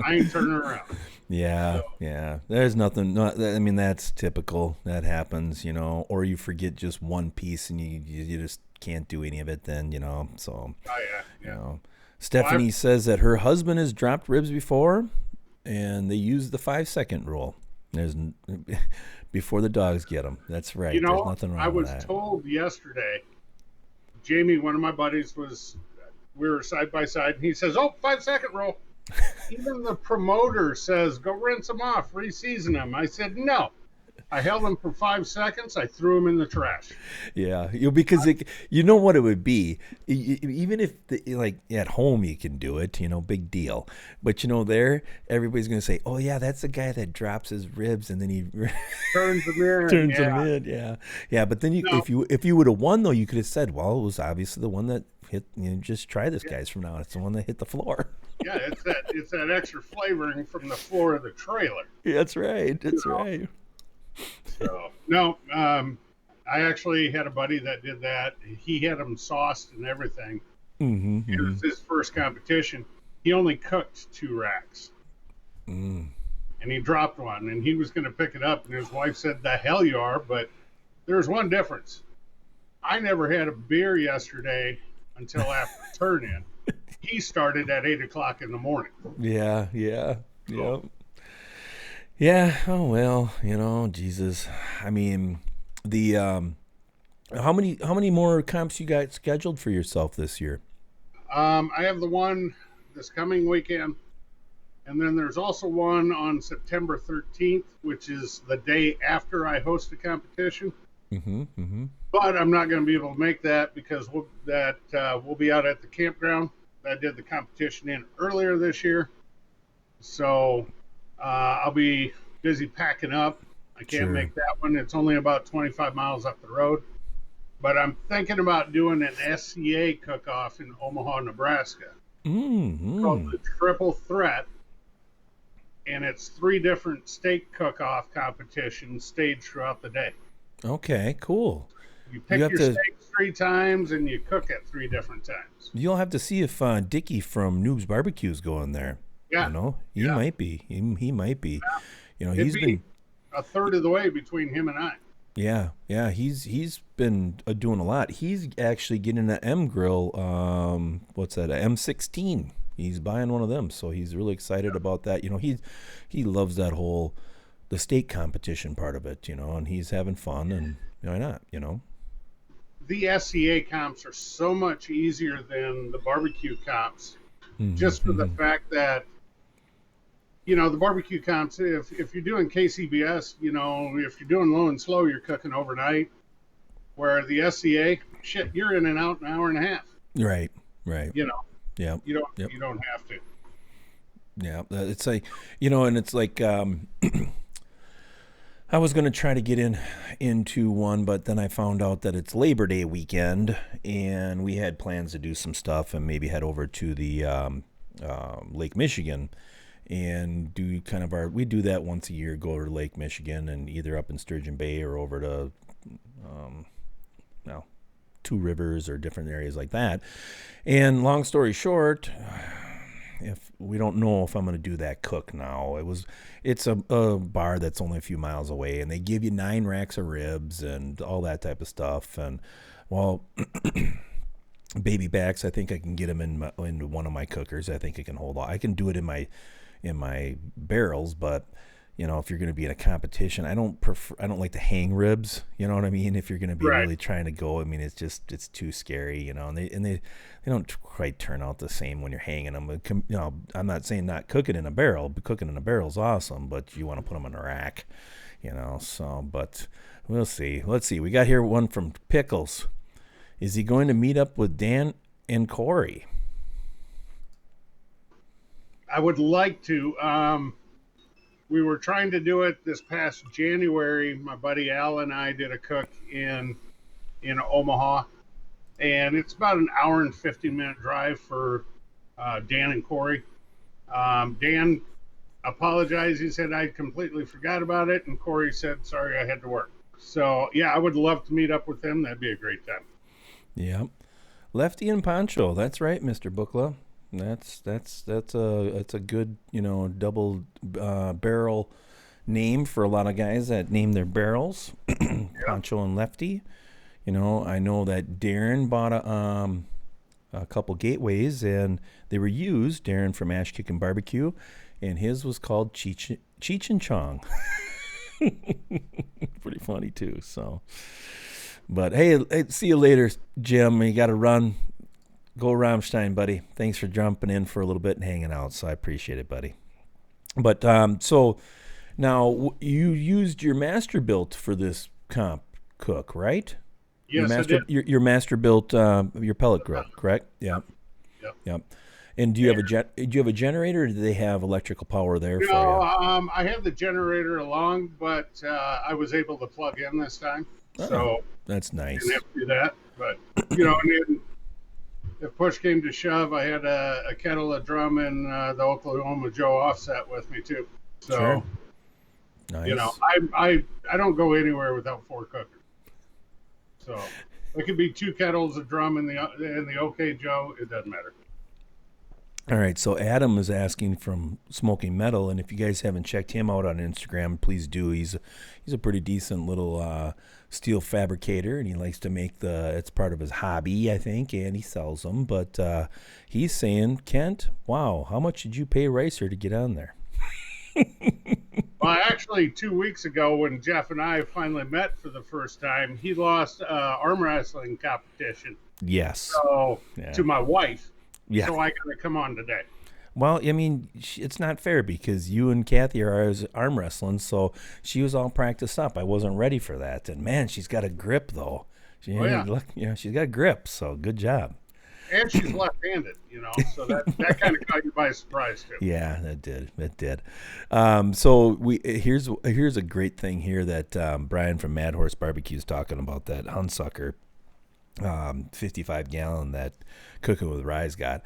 I ain't turning around. Yeah, yeah. There's nothing. I mean, that's typical. That happens, Or you forget just one piece and you just can't do any of it. Then So. Oh yeah. Stephanie says that her husband has dropped ribs before, and they use the 5-second rule. There's before the dogs get them. That's right. There's nothing wrong with that. I was told yesterday. Jamie, one of my buddies, we were side by side, and he says, 5-second rule. Even the promoter says, go rinse them off, re-season them. I said, no. I held them for 5 seconds. I threw them in the trash. Yeah, because you know what it would be. Even if at home you can do it, big deal. But there, everybody's going to say, "Oh yeah, that's the guy that drops his ribs and then he turns them in." them in. Yeah. But then if you would have won though, you could have said, "Well, it was obviously the one that hit. Just try this, guys. From now on, it's the one that hit the floor." Yeah, it's that extra flavoring from the floor of the trailer. Yeah, that's right. That's right. So no, I actually had a buddy that did that. He had them sauced and everything. It was his first competition. He only cooked 2 racks, and he dropped one. And he was going to pick it up, and his wife said, "The hell you are!" But there's one difference. I never had a beer yesterday until after turn-in. He started at 8:00 in the morning. Yeah. Yep. Yeah. Oh well, Jesus. I mean, the how many more comps you got scheduled for yourself this year? I have the one this coming weekend, and then there's also one on September 13th, which is the day after I host a competition. But I'm not going to be able to make that because we'll be out at the campground that I did the competition in earlier this year. So I'll be busy packing up. I can't make that one. It's only about 25 miles up the road. But I'm thinking about doing an SCA cook-off in Omaha, Nebraska. Called the Triple Threat. And it's 3 different steak cook-off competitions staged throughout the day. Okay, cool. You pick your steaks 3 times and you cook at 3 different times. You'll have to see if Dickie from Noob's Barbecue is going there. Yeah. He might be. He might be. Yeah. He's been a third of the way between him and I. Yeah. He's been doing a lot. He's actually getting an M grill. What's that? An M16. He's buying one of them, so he's really excited about that. He loves that whole the steak competition part of it. And he's having fun, and why not? The SCA comps are so much easier than the barbecue comps, just for the fact that, the barbecue comps, if you're doing KCBS, if you're doing low and slow, you're cooking overnight, where the SCA, you're in and out an hour and a half. Right. Yeah. You don't have to. Yeah. It's like, and it's like, I was going to try to get into one, but then I found out that it's Labor Day weekend, and we had plans to do some stuff and maybe head over to the Lake Michigan and do we do that once a year, go over to Lake Michigan and either up in Sturgeon Bay or over to Two Rivers or different areas like that. And long story short, if we don't know if I'm going to do that cook now. It's a bar that's only a few miles away, and they give you 9 racks of ribs and all that type of stuff. And baby backs, I think I can get them into one of my cookers. I think I can hold on. I can do it in my barrels, but if you're going to be in a competition, I don't like to hang ribs, you know what I mean? If you're going to be Right. really trying to go, I mean, it's too scary, and they don't quite turn out the same when you're hanging them. I'm not saying not cook it in a barrel, but cooking in a barrel is awesome, but you want to put them in a rack, so, but we'll see. Let's see. We got here one from Pickles. Is he going to meet up with Dan and Corey? I would like to. We were trying to do it this past January. My buddy Al and I did a cook in Omaha, and it's about an hour and 50-minute drive for Dan and Corey. Dan apologized. He said I completely forgot about it, and Corey said sorry, I had to work. So yeah, I would love to meet up with them. That'd be a great time. Yeah, Lefty and Pancho. That's right, Mr. Bookla. That's a good double barrel name for a lot of guys that name their barrels. Pancho and Lefty. I know that Darren bought a couple gateways and they were used. Darren from Ash Kick and Barbecue, and his was called Cheech and Chong. Pretty funny too. So, but hey, see you later, Jim. You got to run. Go Rammstein, buddy. Thanks for jumping in for a little bit and hanging out. So I appreciate it, buddy. But so now you used your master built for this comp cook, right? Yes, I did. Your master built your pellet grill, correct? Yeah. Yep. And do you have a generator, or do they have electrical power there for you? I have the generator along, but I was able to plug in this time, so that's nice. I didn't have to do that. But and then if push came to shove, I had a kettle, a drum, and the Oklahoma Joe offset with me too. So, sure. Nice. I don't go anywhere without 4 cookers. So it could be 2 kettles, a drum, and the OK Joe. It doesn't matter. All right, so Adam is asking from Smoking Metal, and if you guys haven't checked him out on Instagram, please do. He's a pretty decent little steel fabricator, and he likes to make it's part of his hobby, I think, and he sells them. But he's saying, Kent, wow, how much did you pay Ricer to get on there? Well, actually, 2 weeks ago, when Jeff and I finally met for the first time, he lost arm wrestling competition. Yes. So to my wife. Yeah. So I got to come on today. Well, I mean, it's not fair because you and Kathy are arm wrestling, so she was all practiced up. I wasn't ready for that. And, man, she's got a grip, though. She's got a grip, so good job. And she's left-handed, so that kind of caught you by surprise, too. Yeah, that did. So here's a great thing here that Brian from Mad Horse Barbecue is talking about, that Hunsucker 55-gallon that Cooking with Rye's got.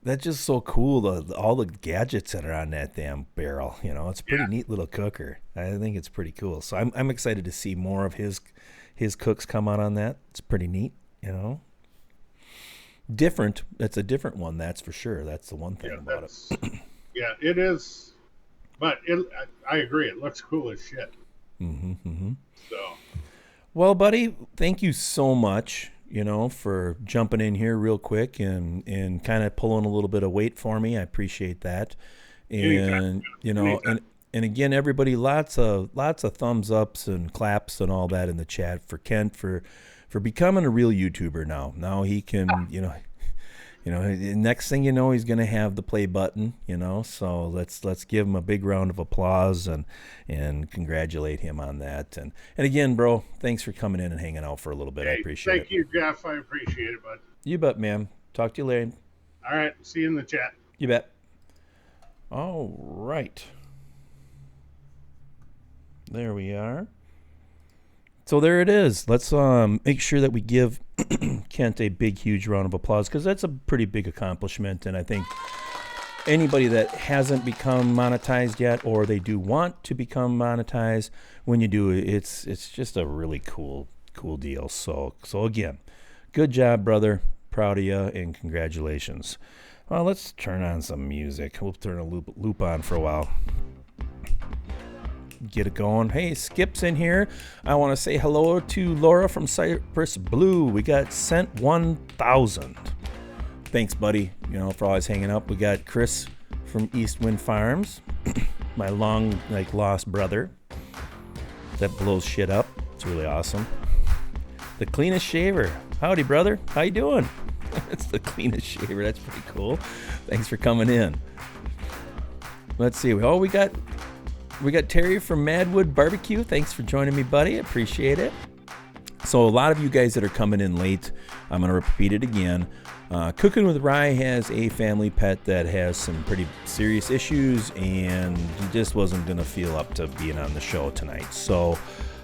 That's just so cool, all the gadgets that are on that damn barrel. It's a pretty neat little cooker. I think it's pretty cool. So I'm excited to see more of his cooks come out on that. It's pretty neat, Different. That's a different one, that's for sure. That's the one thing about it. Yeah, it is. But I agree. It looks cool as shit. Mm-hmm. So. Well, buddy, thank you so much, for jumping in here real quick and kind of pulling a little bit of weight for me. I appreciate that. And, Anytime. and again, everybody, lots of thumbs ups and claps and all that in the chat for Kent for becoming a real YouTuber now. Now he can, next thing you know, he's going to have the play button, so let's give him a big round of applause and congratulate him on that. And again, bro, thanks for coming in and hanging out for a little bit. I appreciate it. Thank you, Jeff. I appreciate it, bud. You bet, man. Talk to you later. All right. See you in the chat. You bet. All right. There we are. So there it is. Let's make sure that we give Kent a big, huge round of applause, because that's a pretty big accomplishment. And I think anybody that hasn't become monetized yet, or they do want to become monetized, when you do, it's just a really cool deal. So again, good job, brother. Proud of you, and congratulations. Well, let's turn on some music. We'll turn a loop on for a while. Get it going. Hey, Skip's in here. I want to say hello to Laura from Cypress Blue. We got Cent 1000. Thanks, buddy, for always hanging up. We got Chris from East Wind Farms. my long lost brother that blows shit up. It's really awesome. The cleanest shaver. Howdy, brother. How you doing? It's the cleanest shaver. That's pretty cool. Thanks for coming in. Let's see. Oh, we got Terry from Madwood Barbecue. Thanks for joining me, buddy. I appreciate it. So a lot of you guys that are coming in late, I'm going to repeat it again. Cooking with Rye has a family pet that has some pretty serious issues, and he just wasn't going to feel up to being on the show tonight. So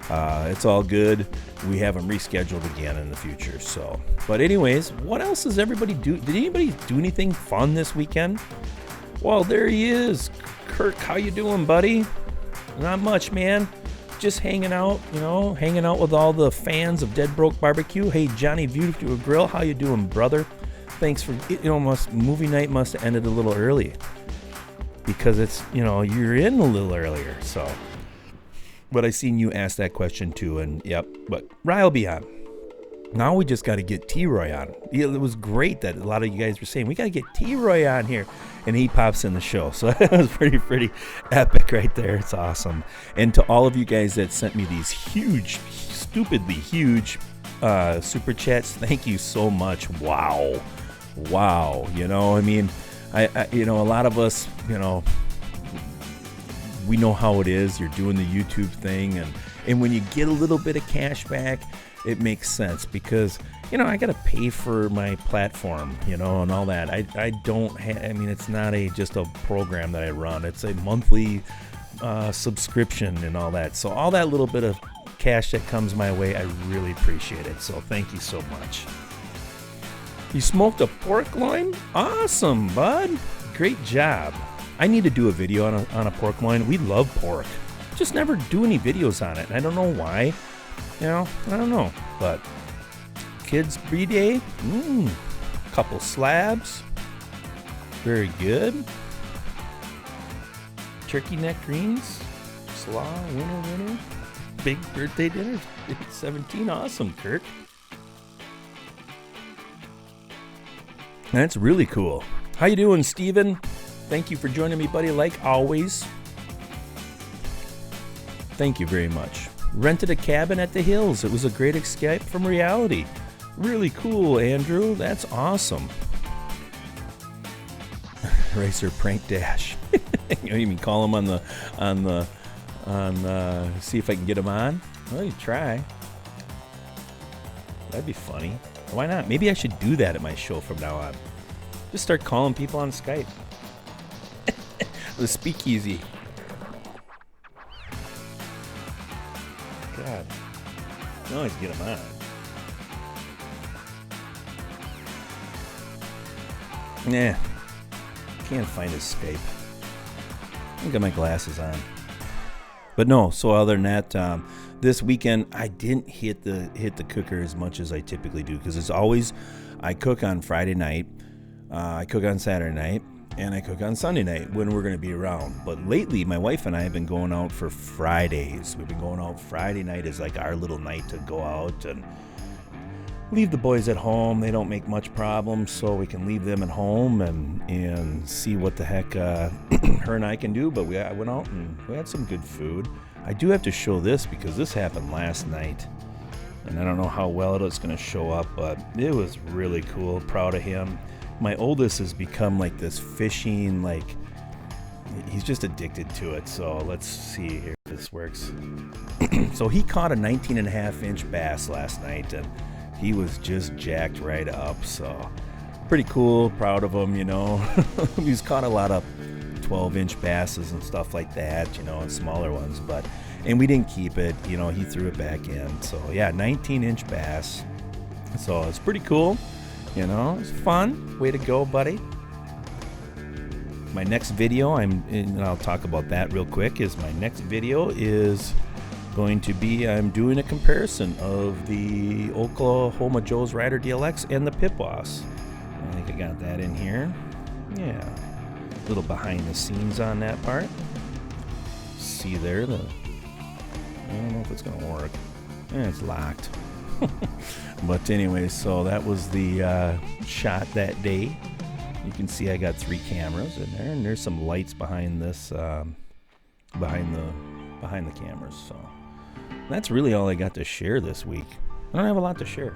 it's all good. We have him rescheduled again in the future. So, but anyways, what else does everybody do? Did anybody do anything fun this weekend? Well, there he is. Kirk, how you doing, buddy? Not much, man. Just hanging out, hanging out with all the fans of Dead Broke Barbecue. Hey, Johnny View to a Grill, how you doing, brother? Thanks for, movie night must have ended a little early because it's, you're in a little earlier, so. But I seen you ask that question too, and yep, but Rye will be on. Now we just got to get T-Roy on. It was great that a lot of you guys were saying, we got to get T-Roy on here. And he pops in the show. So that was pretty epic right there. It's awesome. And to all of you guys that sent me these huge, stupidly huge super chats, thank you so much. Wow. I a lot of us, we know how it is. You're doing the YouTube thing. And when you get a little bit of cash back, it makes sense because, I got to pay for my platform, and all that. I don't have, it's not just a program that I run. It's a monthly subscription and all that. So all that little bit of cash that comes my way, I really appreciate it. So thank you so much. You smoked a pork loin? Awesome, bud. Great job. I need to do a video on a pork loin. We love pork. Just never do any videos on it. I don't know why. I don't know. But kids B-Day, couple slabs, very good. Turkey neck greens, slaw, winner, big birthday dinner, 17, awesome, Kirk. That's really cool. How you doing, Steven? Thank you for joining me, buddy, like always. Thank you very much. Rented a cabin at the hills. It was a great escape from reality. Really cool, Andrew. That's awesome. Racer Prank Dash. You even call him on the see if I can get him on. Well, you try. That'd be funny. Why not? Maybe I should do that at my show from now on. Just start calling people on Skype. The speakeasy. God. No, I can get him on. Nah, can't find his Skype. I got my glasses on. But no, so other than that, this weekend I didn't hit the cooker as much as I typically do because it's always I cook on Friday night, I cook on Saturday night, and I cook on Sunday night when we're going to be around. But lately, my wife and I have been going out for Fridays. We've been going out Friday night is like our little night to go out and leave the boys at home. They don't make much problems, so we can leave them at home and see what the heck her and I can do. But I went out and we had some good food. I do have to show this because this happened last night, and I don't know how well it's going to show up, but it was really cool. Proud of him. My oldest has become like this fishing, he's just addicted to it. So let's see here if this works. So he caught a 19.5-inch bass last night, and he was just jacked right up. So pretty cool. Proud of him, He's caught a lot of 12-inch basses and stuff like that, and smaller ones. And we didn't keep it, he threw it back in. So yeah, 19-inch bass. So it's pretty cool. It's fun. Way to go, buddy. My next video, and I'll talk about that real quick, is my next video is going to be, I'm doing a comparison of the Oklahoma Joe's Rider DLX and the Pit Boss. I think I got that in here. Yeah. A little behind the scenes on that part. See there, I don't know if it's going to work. It's locked. But anyway, so that was the shot that day. You can see I got 3 cameras in there, and there's some lights behind this behind the cameras. So that's really all I got to share this week. I don't have a lot to share.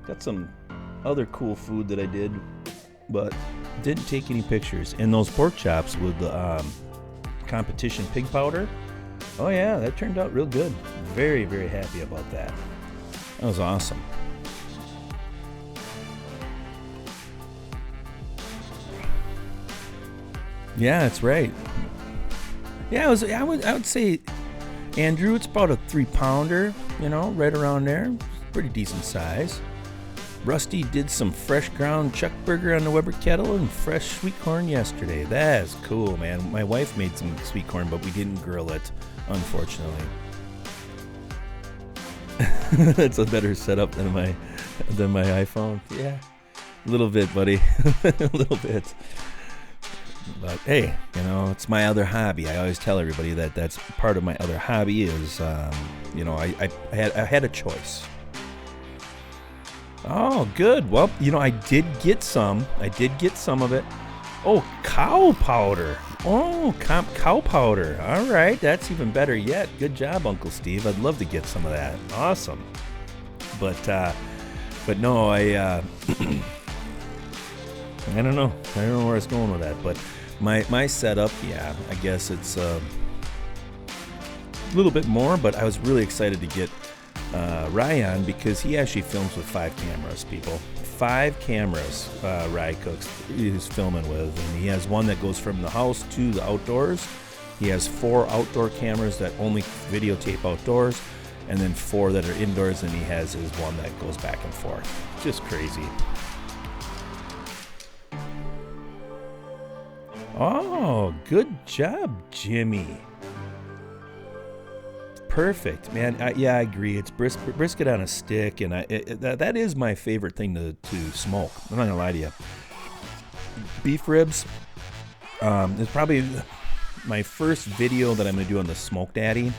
Got some other cool food that I did, but didn't take any pictures. And those pork chops with the competition pig powder, oh yeah, that turned out real good. Very, very happy about that. That was awesome. Yeah, that's right. Yeah, I would say, Andrew, it's about a 3-pounder, right around there. Pretty decent size. Rusty did some fresh ground chuck burger on the Weber kettle and fresh sweet corn yesterday. That is cool, man. My wife made some sweet corn, but we didn't grill it, unfortunately. That's a better setup than my iPhone. Yeah, a little bit, buddy. A little bit. But hey, it's my other hobby. I always tell everybody that's part of my other hobby is, I had a choice. Oh, good. Well, I did get some of it. Oh, cow powder. Oh, cow powder. All right, that's even better yet. Good job, Uncle Steve. I'd love to get some of that. Awesome. But no, I don't know. I don't know where I was going with that. But my setup, yeah, I guess it's a little bit more. But I was really excited to get Ryan because he actually films with 5 cameras, people. 5 cameras Ryan Cooks is filming with, and he has one that goes from the house to the outdoors. He has 4 outdoor cameras that only videotape outdoors, and then 4 that are indoors, and he has his one that goes back and forth. Just crazy. Oh, good job, Jimmy. Perfect, man. I agree. It's brisket on a stick, and that is my favorite thing to smoke. I'm not gonna lie to you. Beef ribs is probably my first video that I'm gonna do on the Smoke Daddy.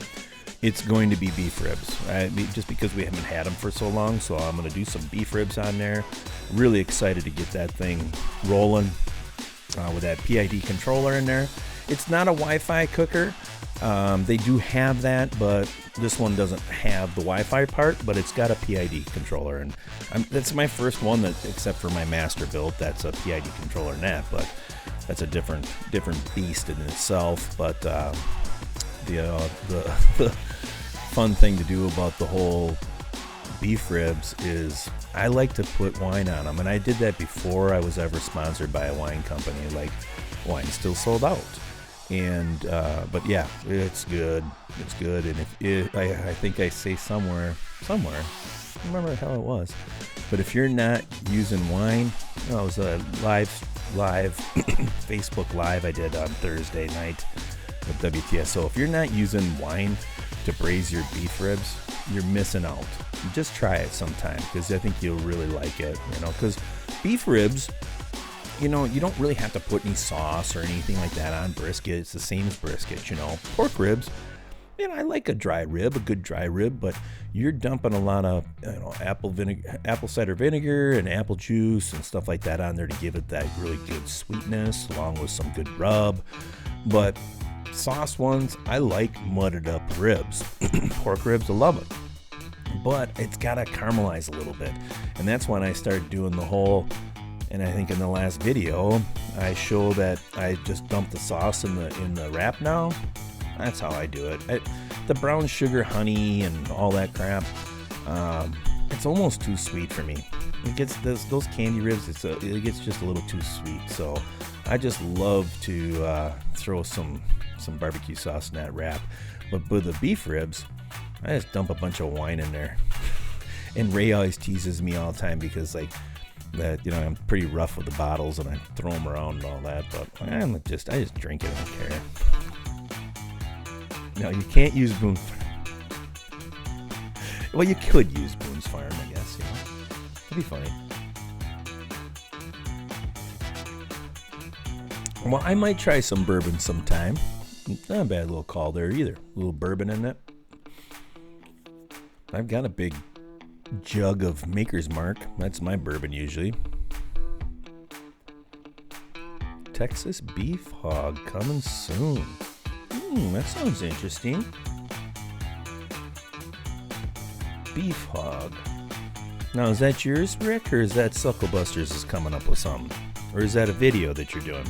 It's going to be beef ribs, just because we haven't had them for so long. So I'm gonna do some beef ribs on there. Really excited to get that thing rolling with that PID controller in there. It's not a Wi-Fi cooker. They do have that, but this one doesn't have the Wi-Fi part, but it's got a PID controller, and that's my first one that, except for my master build, that's a PID controller in that, but that's a different beast in itself. But the fun thing to do about the whole beef ribs is I like to put wine on them, and I did that before I was ever sponsored by a wine company. Like, wine's still sold out. And but yeah, it's good. It's good. And I think I say somewhere, I don't remember how it was, but if you're not using wine, it was a live Facebook Live I did on Thursday night with WTSO. If you're not using wine to braise your beef ribs, you're missing out. Just try it sometime, because I think you'll really like it. Because beef ribs, you don't really have to put any sauce or anything like that on brisket. It's the same as brisket, Pork ribs, I like a good dry rib, but you're dumping a lot of, apple cider vinegar and apple juice and stuff like that on there to give it that really good sweetness, along with some good rub. But sauce ones, I like mudded up ribs. Pork ribs, I love it. But it's got to caramelize a little bit. And that's when I started doing the whole... And I think in the last video, I show that I just dump the sauce in the wrap now. That's how I do it. The brown sugar, honey, and all that crap, it's almost too sweet for me. It gets those candy ribs. It gets just a little too sweet. So I just love to throw some barbecue sauce in that wrap. But with the beef ribs, I just dump a bunch of wine in there. And Ray always teases me all the time because that I'm pretty rough with the bottles and I throw them around and all that, but I just drink it. I don't care. No, you can't use Boone's Farm. Well, you could use Boone's Farm, I guess. It'd be funny. Well, I might try some bourbon sometime. Not a bad little call there either. A little bourbon in it. I've got a big jug of Maker's Mark. That's my bourbon usually. Texas beef hog coming soon. That sounds interesting. Beef hog. Now, is that yours, Rick, or is that Sucklebuster's is coming up with something? Or is that a video that you're doing?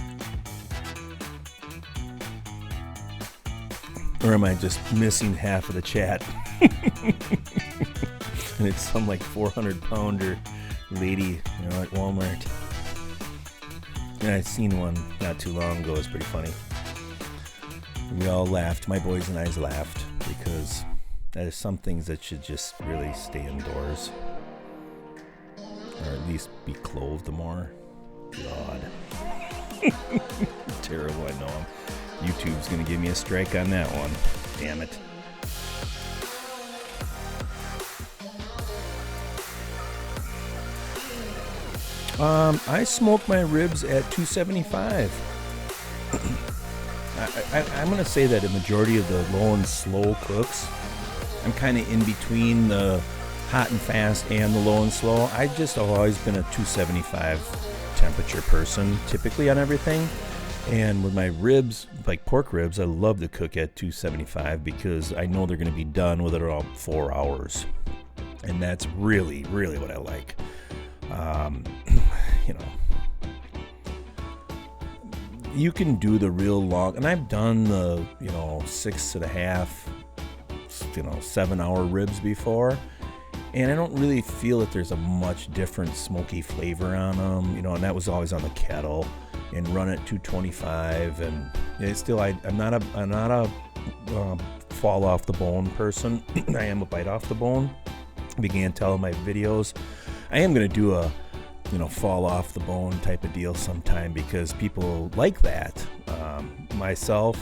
Or am I just missing half of the chat? And it's some like 400-pounder lady, at Walmart. And I seen one not too long ago. It was pretty funny. We all laughed. My boys and I laughed because there's some things that should just really stay indoors, or at least be clothed more. God, terrible. I know. YouTube's gonna give me a strike on that one. Damn it. I smoke my ribs at 275. I'm going to say that a majority of the low and slow cooks, I'm kind of in between the hot and fast and the low and slow. I've just always been a 275 temperature person, typically on everything. And with my ribs, like pork ribs, I love to cook at 275 because I know they're going to be done within around 4 hours. And that's really, really what I like. You can do the real long, and I've done the 6.5, 7-hour ribs before, and I don't really feel that there's a much different smoky flavor on them, and that was always on the kettle, and run at 225, and it's still I'm not a fall off the bone person. I am a bite off the bone. I began telling my videos I am going to do a fall off the bone type of deal sometime because people like that. Myself,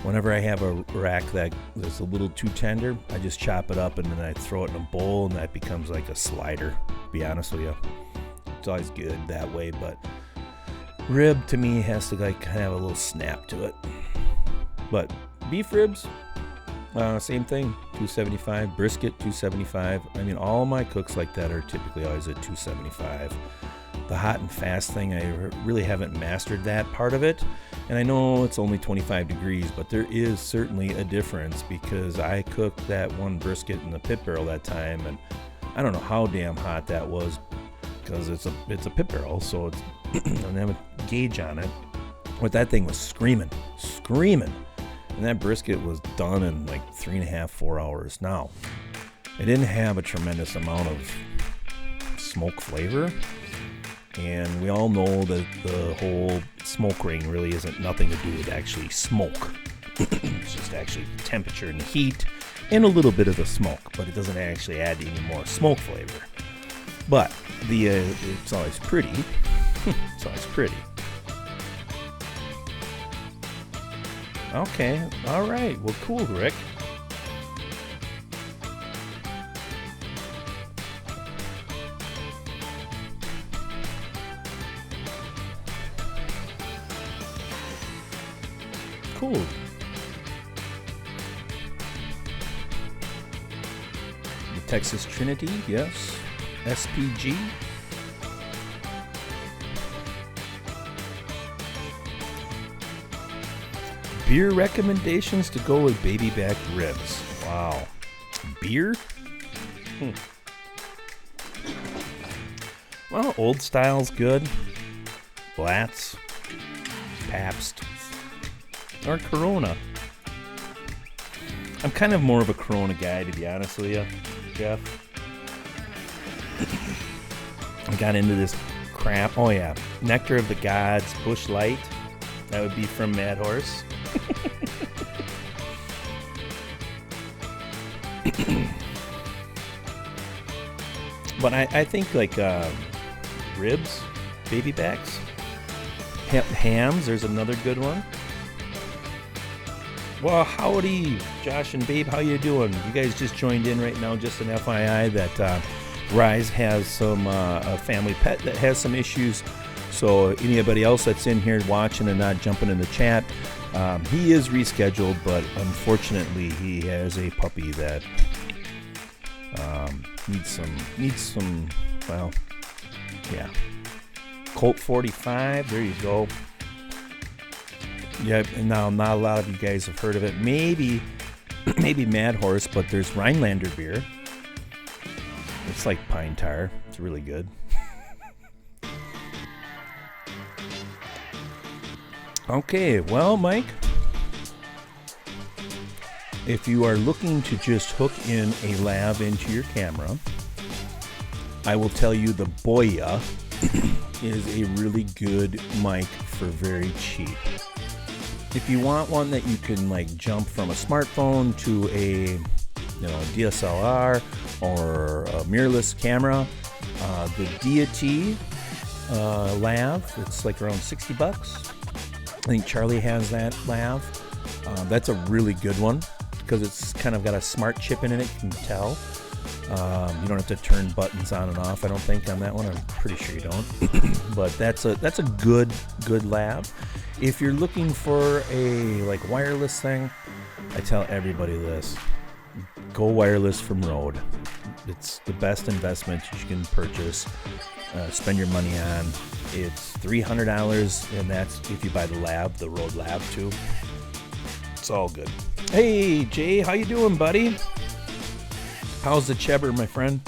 whenever I have a rack that is a little too tender, I just chop it up and then I throw it in a bowl and that becomes like a slider, to be honest with you. It's always good that way, but rib to me has to have a little snap to it. But beef ribs, same thing, 275. Brisket, 275. I mean, all my cooks like that are typically always at 275. The hot and fast thing, I really haven't mastered that part of it. And I know it's only 25 degrees, but there is certainly a difference because I cooked that one brisket in the pit barrel that time, and I don't know how damn hot that was because it's a pit barrel, so it doesn't have a gauge on it. But that thing was screaming. And that brisket was done in like 3.5, 4 hours. Now, it didn't have a tremendous amount of smoke flavor. And we all know that the whole smoke ring really isn't nothing to do with actually smoke. It's just actually temperature and heat and a little bit of the smoke. But it doesn't actually add any more smoke flavor. But it's always pretty. It's always pretty. Okay, all right. Well, cool, Rick. Cool. The Texas Trinity, yes. SPG. Beer recommendations to go with baby back ribs. Wow. Beer? Well, old style's good. Blatz, Pabst, or Corona. I'm kind of more of a Corona guy, to be honest with you, Jeff. I got into this crap. Oh yeah, Nectar of the Gods, Busch Light. That would be from Mad Horse. But I think like ribs, baby backs, hams. There's another good one. Well, howdy, Josh and Babe. How you doing? You guys just joined in right now. Just an FYI that Rise has a family pet that has some issues. So anybody else that's in here watching and not jumping in the chat, he is rescheduled, but unfortunately he has a puppy that needs some, well, yeah. Colt 45, there you go. Yeah, and now not a lot of you guys have heard of it. Maybe Mad Horse, but there's Rhinelander beer. It's like pine tar. It's really good. Okay, well, Mike, if you are looking to just hook in a lav into your camera, I will tell you the Boya is a really good mic for very cheap. If you want one that you can like jump from a smartphone to a DSLR or a mirrorless camera, the Deity lav, it's like around $60. I think Charlie has that lav. That's a really good one because it's kind of got a smart chip in it. You can tell. You don't have to turn buttons on and off. I don't think on that one. I'm pretty sure you don't. But that's a good lav. If you're looking for a like wireless thing, I tell everybody this: go wireless from Rode. It's the best investment you can purchase. Spend your money on. It's $300, and that's if you buy the Rode Lab too. It's all good. Hey Jay, how you doing, buddy? How's the Cheddar, my friend?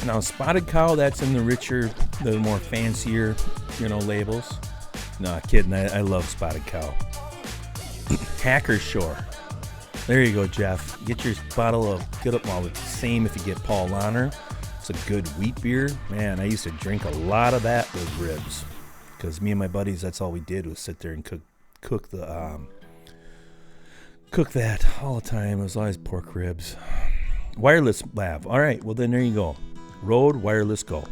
Now Spotted Cow, that's in the richer, the more fancier, labels. Nah, kidding. I love Spotted Cow. Hacker Shore. There you go, Jeff. Get your bottle of Get Up. Well, it's the same if you get Paul Lahner. It's a good wheat beer. Man, I used to drink a lot of that with ribs. Because me and my buddies, that's all we did was sit there and cook that all the time. It was always pork ribs. Wireless lav. All right, well then there you go. Rode Wireless Go.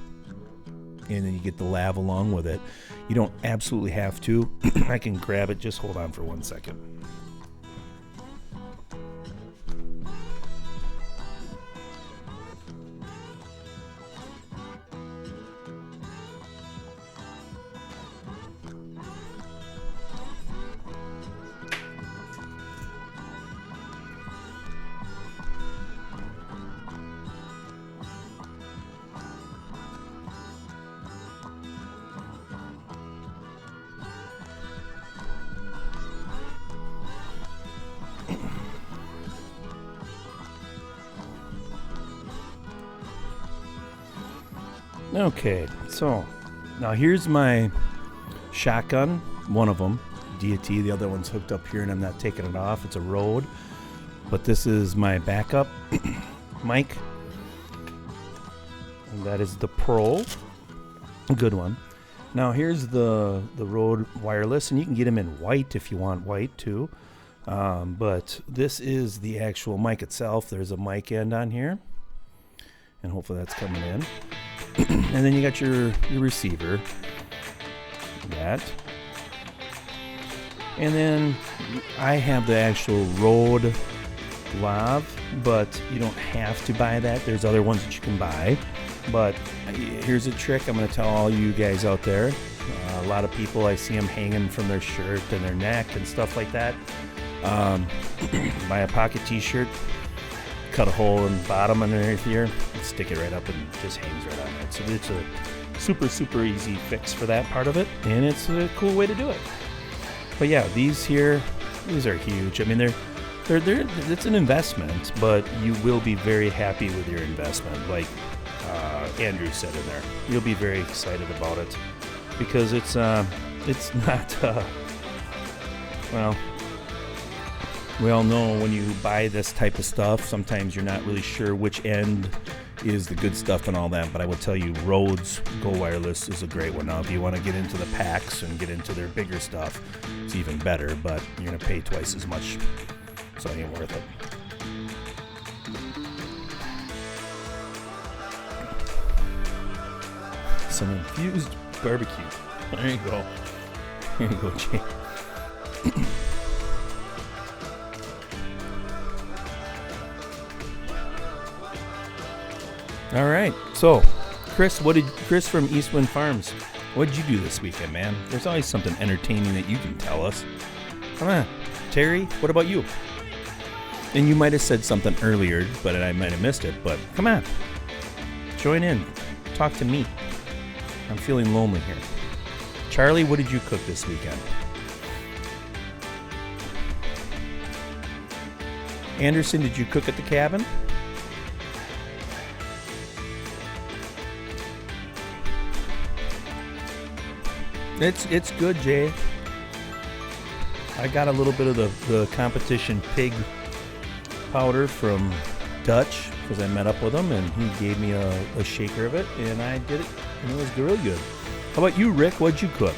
And then you get the lav along with it. You don't absolutely have to. I can grab it. Just hold on for 1 second. Okay, so now here's my shotgun, one of them, Deity. The other one's hooked up here and I'm not taking it off. It's a Rode, but this is my backup mic. And that is the Pro, a good one. Now here's the Rode Wireless, and you can get them in white if you want white too. But this is the actual mic itself. There's a mic end on here, and hopefully that's coming in. And then you got your receiver, that. And then I have the actual Rode Lav, but you don't have to buy that. There's other ones that you can buy. But here's a trick I'm going to tell all you guys out there. A lot of people, I see them hanging from their shirt and their neck and stuff like that. Buy a pocket t-shirt, cut a hole in the bottom underneath here, and stick it right up, and it just hangs right on it. So it's a super easy fix for that part of it, and it's a cool way to do it. But yeah, these are huge. I mean, they're it's an investment, but you will be very happy with your investment. Like Andrew said in there, you'll be very excited about it because it's not well. We all know when you buy this type of stuff, sometimes you're not really sure which end is the good stuff and all that, but I will tell you, Rode's Go Wireless is a great one. Now, if you want to get into the packs and get into their bigger stuff, it's even better, but you're going to pay twice as much, so it ain't worth it. Some infused barbecue. There you go. Here you go, Jay. All right, so Chris from Eastwind Farms, what did you do this weekend, man? There's always something entertaining that you can tell us. Come on, Terry, what about you? And you might have said something earlier, but I might have missed it. But come on. Join in. Talk to me. I'm feeling lonely here. Charlie, what did you cook this weekend? Anderson, did you cook at the cabin? It's good, Jay. I got a little bit of the competition pig powder from Dutch because I met up with him and he gave me a shaker of it and I did it and it was real good. How about you, Rick? What'd you cook?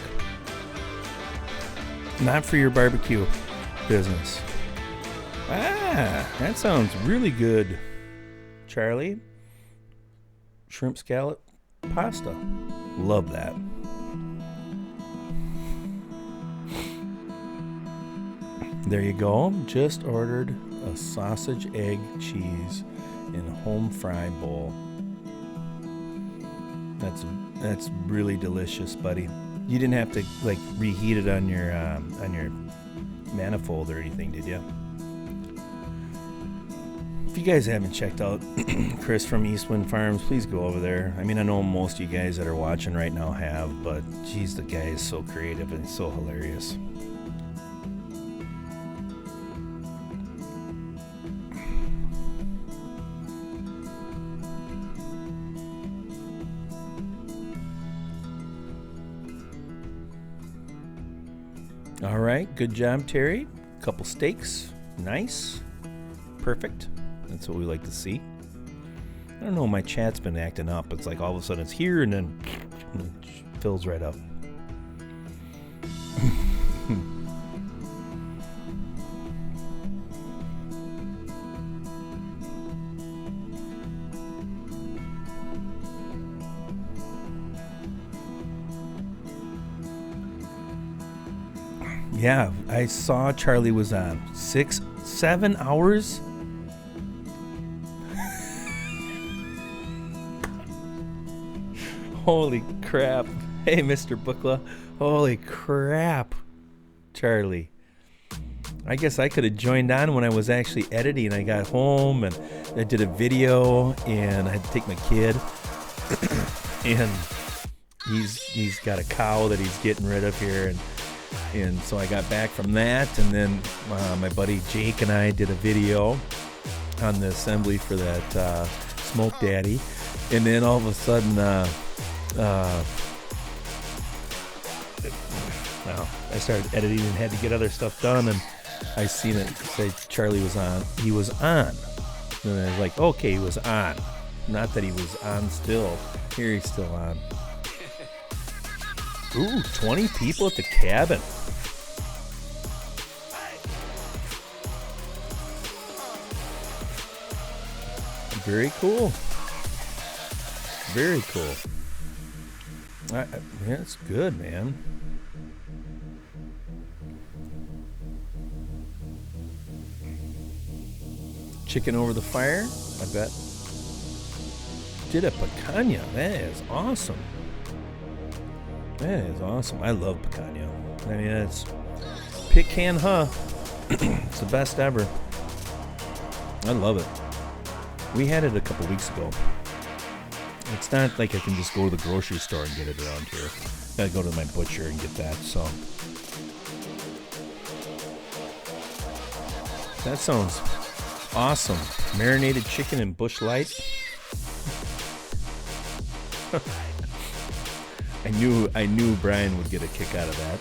Not for your barbecue business. Ah, that sounds really good, Charlie. Shrimp scallop pasta. Love that. There you go. Just ordered a sausage, egg, cheese in a home fry bowl. That's really delicious, buddy. You didn't have to like reheat it on your manifold or anything, did you? If you guys haven't checked out Chris from Eastwind Farms, please go over there. I mean, I know most of you guys that are watching right now have, but geez, the guy is so creative and so hilarious. All right, good job, Terry. Couple steaks, nice, perfect. That's what we like to see. I don't know, my chat's been acting up. It's like all of a sudden it's here and then it fills right up. Yeah, I saw Charlie was on 6-7 hours. Holy crap. Hey, Mr. Bookla. Holy crap, Charlie. I guess I could have joined on when I was actually editing. I got home and I did a video and I had to take my kid. And he's got a cow that he's getting rid of here. And so I got back from that. And then my buddy Jake and I did a video on the assembly for that Smoke Daddy. And then all of a sudden... I started editing and had to get other stuff done, and I seen it say Charlie was on. He was on. And I was like, okay, he was on. Not that he was on still. Here he's still on. Ooh, 20 people at the cabin. Very cool. Very cool. That's good, man. Chicken over the fire, I bet. Did a picanha. That is awesome. That is awesome. I love picanha. I mean, it's pican, huh? It's the best ever. I love it. We had it a couple weeks ago. It's not like I can just go to the grocery store and get it around here. Gotta go to my butcher and get that, so. That sounds awesome. Marinated chicken and Bush Light. I knew Brian would get a kick out of that.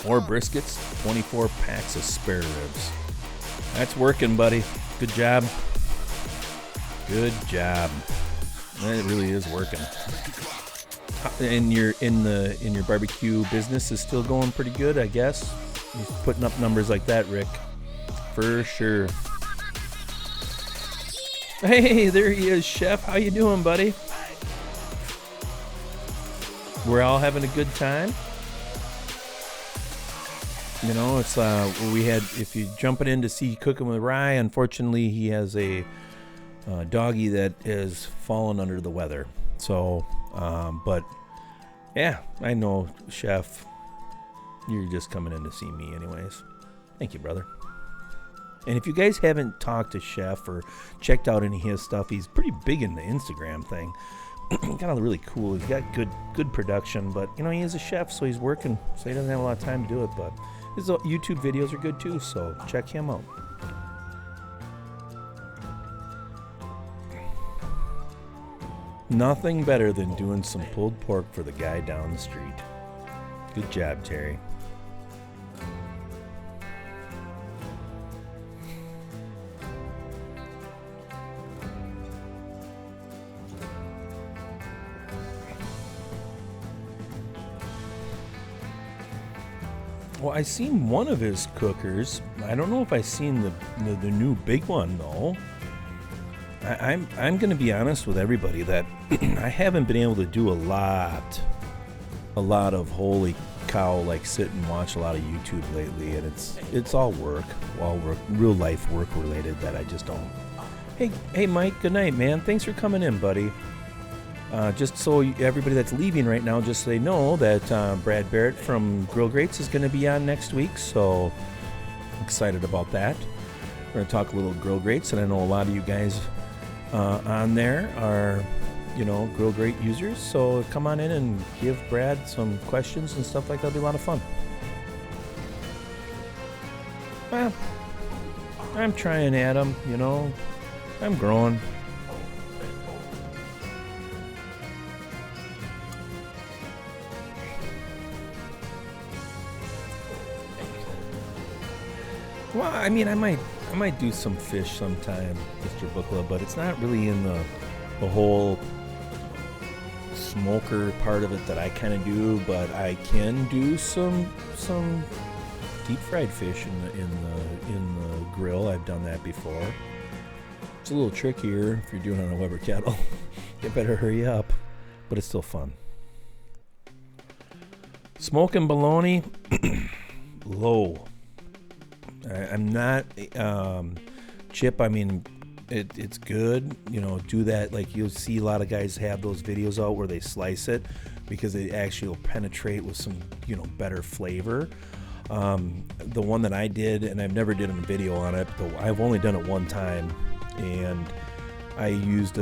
4 briskets, 24 packs of spare ribs. That's working, buddy. Good job. Good job. That really is working. And your barbecue business is still going pretty good, I guess. You're putting up numbers like that, Rick. For sure. Hey, there he is, Chef. How you doing, buddy? We're all having a good time. You know, it's we had, if you're jumping in to see Cooking with Rye, unfortunately he has a doggy that is fallen under the weather. So, but yeah, I know Chef you're just coming in to see me anyways. Thank you, brother. And if you guys haven't talked to Chef or checked out any of his stuff, he's pretty big in the Instagram thing. Kind of really cool. He's got good production, but you know, he is a chef, so he's working, so he doesn't have a lot of time to do it. But his YouTube videos are good too, so check him out. Nothing better than doing some pulled pork for the guy down the street. Good job, Terry. Well, I seen one of his cookers. I don't know if I seen the new big one though. I'm going to be honest with everybody that I haven't been able to do a lot of holy cow, like sit and watch a lot of YouTube lately, and it's all work, real life work related that I just don't. Hey Mike, good night, man. Thanks for coming in, buddy. Just so everybody that's leaving right now, just so they know that Brad Barrett from Grill Greats is going to be on next week, so excited about that. We're going to talk a little Grill Greats, and I know a lot of you guys on there are, you know, Grill Great users, so come on in and give Brad some questions and stuff like that. It'll be a lot of fun. Well, I'm trying, Adam, you know, I'm growing. Well, I mean, I might do some fish sometime, Mr. Bukla, but it's not really in the whole smoker part of it that I kind of do. But I can do some deep fried fish in the grill. I've done that before. It's a little trickier if you're doing it on a Weber kettle. You better hurry up, but it's still fun. Smoking bologna, low. I'm not Chip. I mean, it's good. You know, do that. Like you'll see a lot of guys have those videos out where they slice it because it actually will penetrate with some, you know, better flavor. The one that I did, and I've never did a video on it, but I've only done it one time, and I used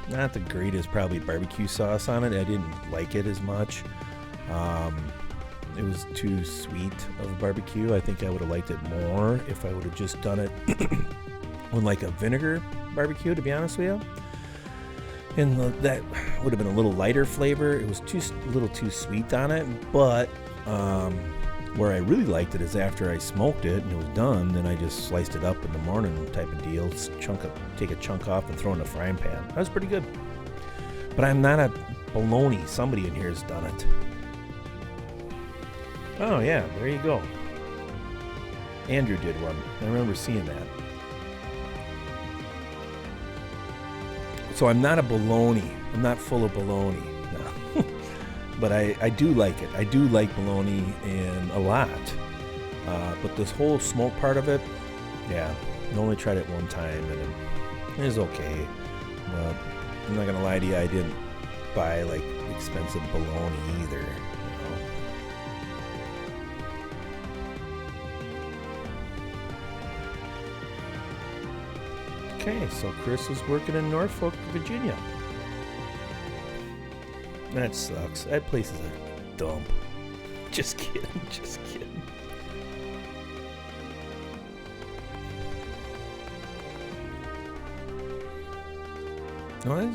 not the greatest probably barbecue sauce on it. I didn't like it as much. It was too sweet of a barbecue. I think I would have liked it more if I would have just done it with like a vinegar barbecue, to be honest with you. And that would have been a little lighter flavor. It was a little too sweet on it. But where I really liked it is after I smoked it and it was done, then I just sliced it up in the morning type of deal. Take a chunk off and throw it in a frying pan. That was pretty good. But I'm not a bologna. Somebody in here has done it. Oh yeah, there you go. Andrew did one. I remember seeing that. So I'm not a bologna. I'm not full of bologna. No. But I do like it. I do like bologna and a lot. But this whole smoke part of it, yeah, I only tried it one time and it was okay. But I'm not gonna lie to you, I didn't buy like expensive bologna either. Okay, so Chris is working in Norfolk, Virginia. That sucks. That place is a dump. Just kidding, just kidding. No,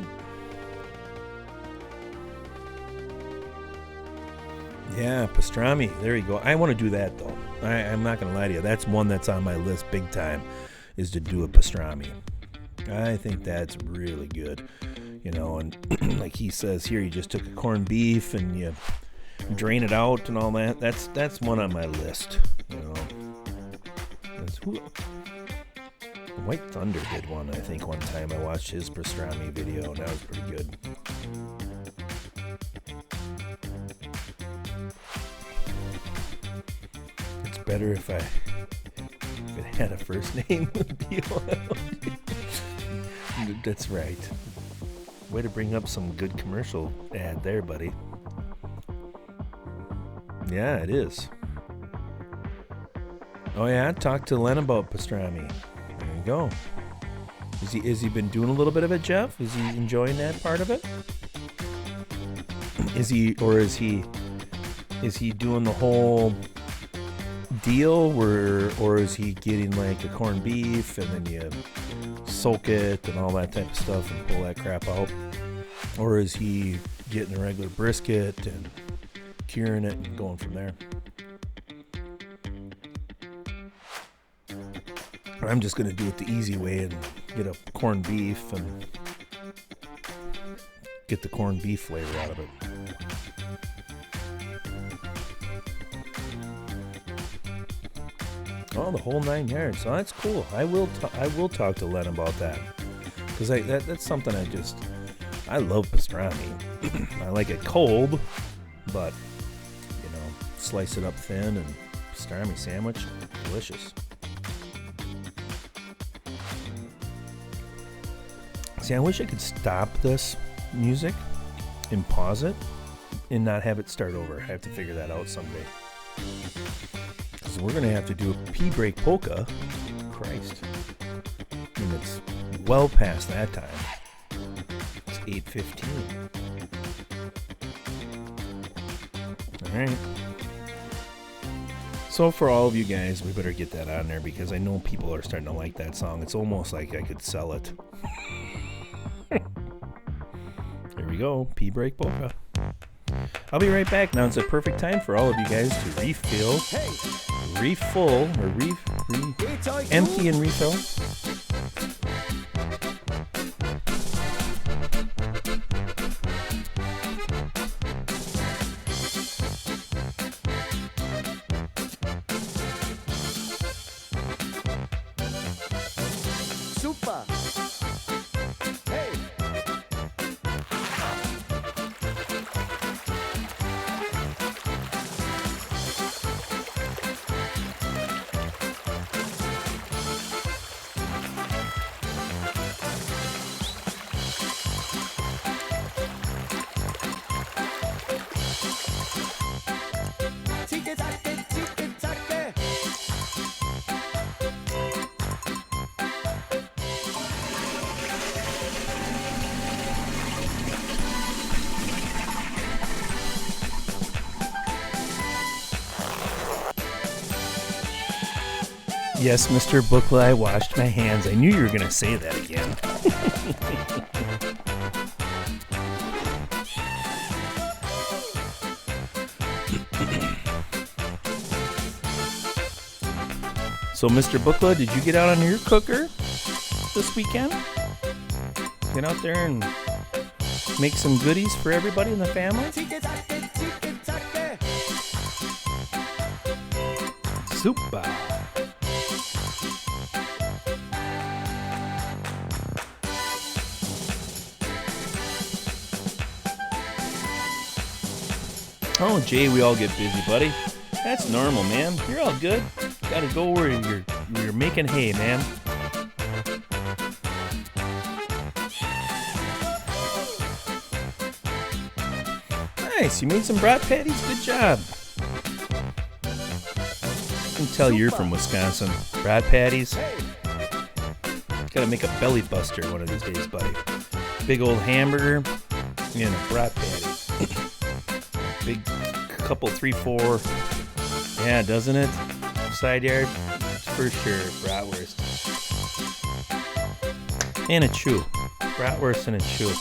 yeah, pastrami. There you go. I want to do that though. I'm not gonna lie to you. That's one that's on my list big time, is to do a pastrami. I think that's really good, you know, and like he says here, you just took a corned beef and you drain it out and all that. That's one on my list, you know. White Thunder did one, I think, one time. I watched his pastrami video, and that was pretty good. It's better if it had a first name. That's right. Way to bring up some good commercial ad there, buddy. Yeah, it is. Oh yeah, talk to Len about pastrami. There you go. Is he been doing a little bit of it, Jeff? Is he enjoying that part of it? Is he doing the whole deal or is he getting like a corned beef and then you soak it and all that type of stuff and pull that crap out? Or is he getting a regular brisket and curing it and going from there? I'm just going to do it the easy way and get a corned beef and get the corned beef flavor out of it. Oh, the whole 9 yards. So that's cool. I will talk to Len about that because that's something I love pastrami. I like it cold, but slice it up thin and pastrami sandwich, delicious. See, I wish I could stop this music and pause it and not have it start over. I have to figure that out someday. So we're going to have to do a pee break polka. Christ. And it's well past that time. It's 8:15. All right. So for all of you guys, we better get that on there because I know people are starting to like that song. It's almost like I could sell it. There we go, pee break polka. I'll be right back. Now it's a perfect time for all of you guys to refill, refull, or empty and refill. Super. Hey. Tiki-taki, tiki-taki. Yes, Mr. Bookla, I washed my hands. I knew you were going to say that again. So, Mr. Bookla, did you get out on your cooker this weekend? Get out there and make some goodies for everybody in the family? Tiki-taki, tiki-taki. Super. Oh, Jay, we all get busy, buddy. That's normal, man. You're all good. Gotta go where you're making hay, man. Nice, you made some brat patties. Good job. I can tell you're from Wisconsin. Brat patties. Gotta make a belly buster one of these days, buddy. Big old hamburger and a brat patty. Big couple, 3, 4. Yeah, doesn't it? Side yard, for sure. Bratwurst. And a chew. Bratwurst and a chew.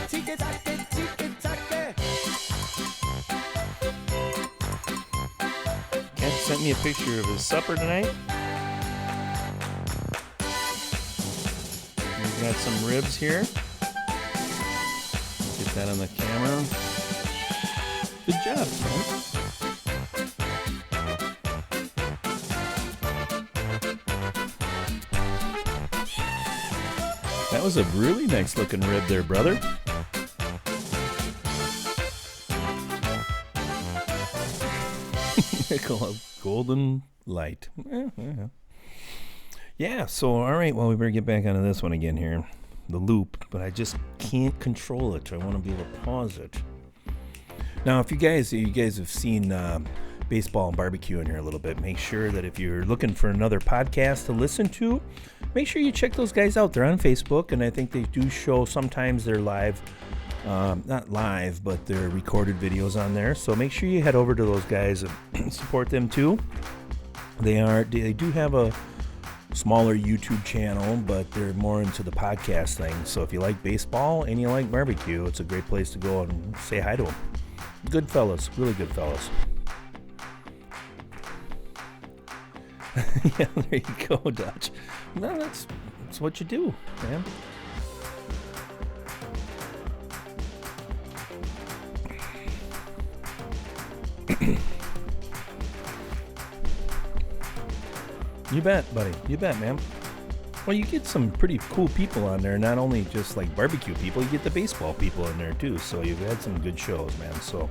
Tiki-taki, tiki-taki. Kent sent me a picture of his supper tonight. We've got some ribs here. Get that on the camera. Good job, Kent. That was a really nice looking rib there, brother. They call it golden light. Yeah, so all right, well, we better get back onto this one again here. The loop, but I just can't control it. I want to be able to pause it. Now, if you guys have seen baseball and barbecue in here a little bit, make sure that if you're looking for another podcast to listen to, make sure you check those guys out. They're on Facebook, and I think they do show sometimes their live, not live, but their recorded videos on there. So make sure you head over to those guys and support them too. They do have a smaller YouTube channel, but they're more into the podcast thing. So if you like baseball and you like barbecue, it's a great place to go and say hi to them. Good fellas, really good fellas. Yeah, there you go, Dutch. No, that's what you do, man. You bet, buddy. You bet, man. Well, you get some pretty cool people on there. Not only just like barbecue people, you get the baseball people in there too. So you've had some good shows, man. So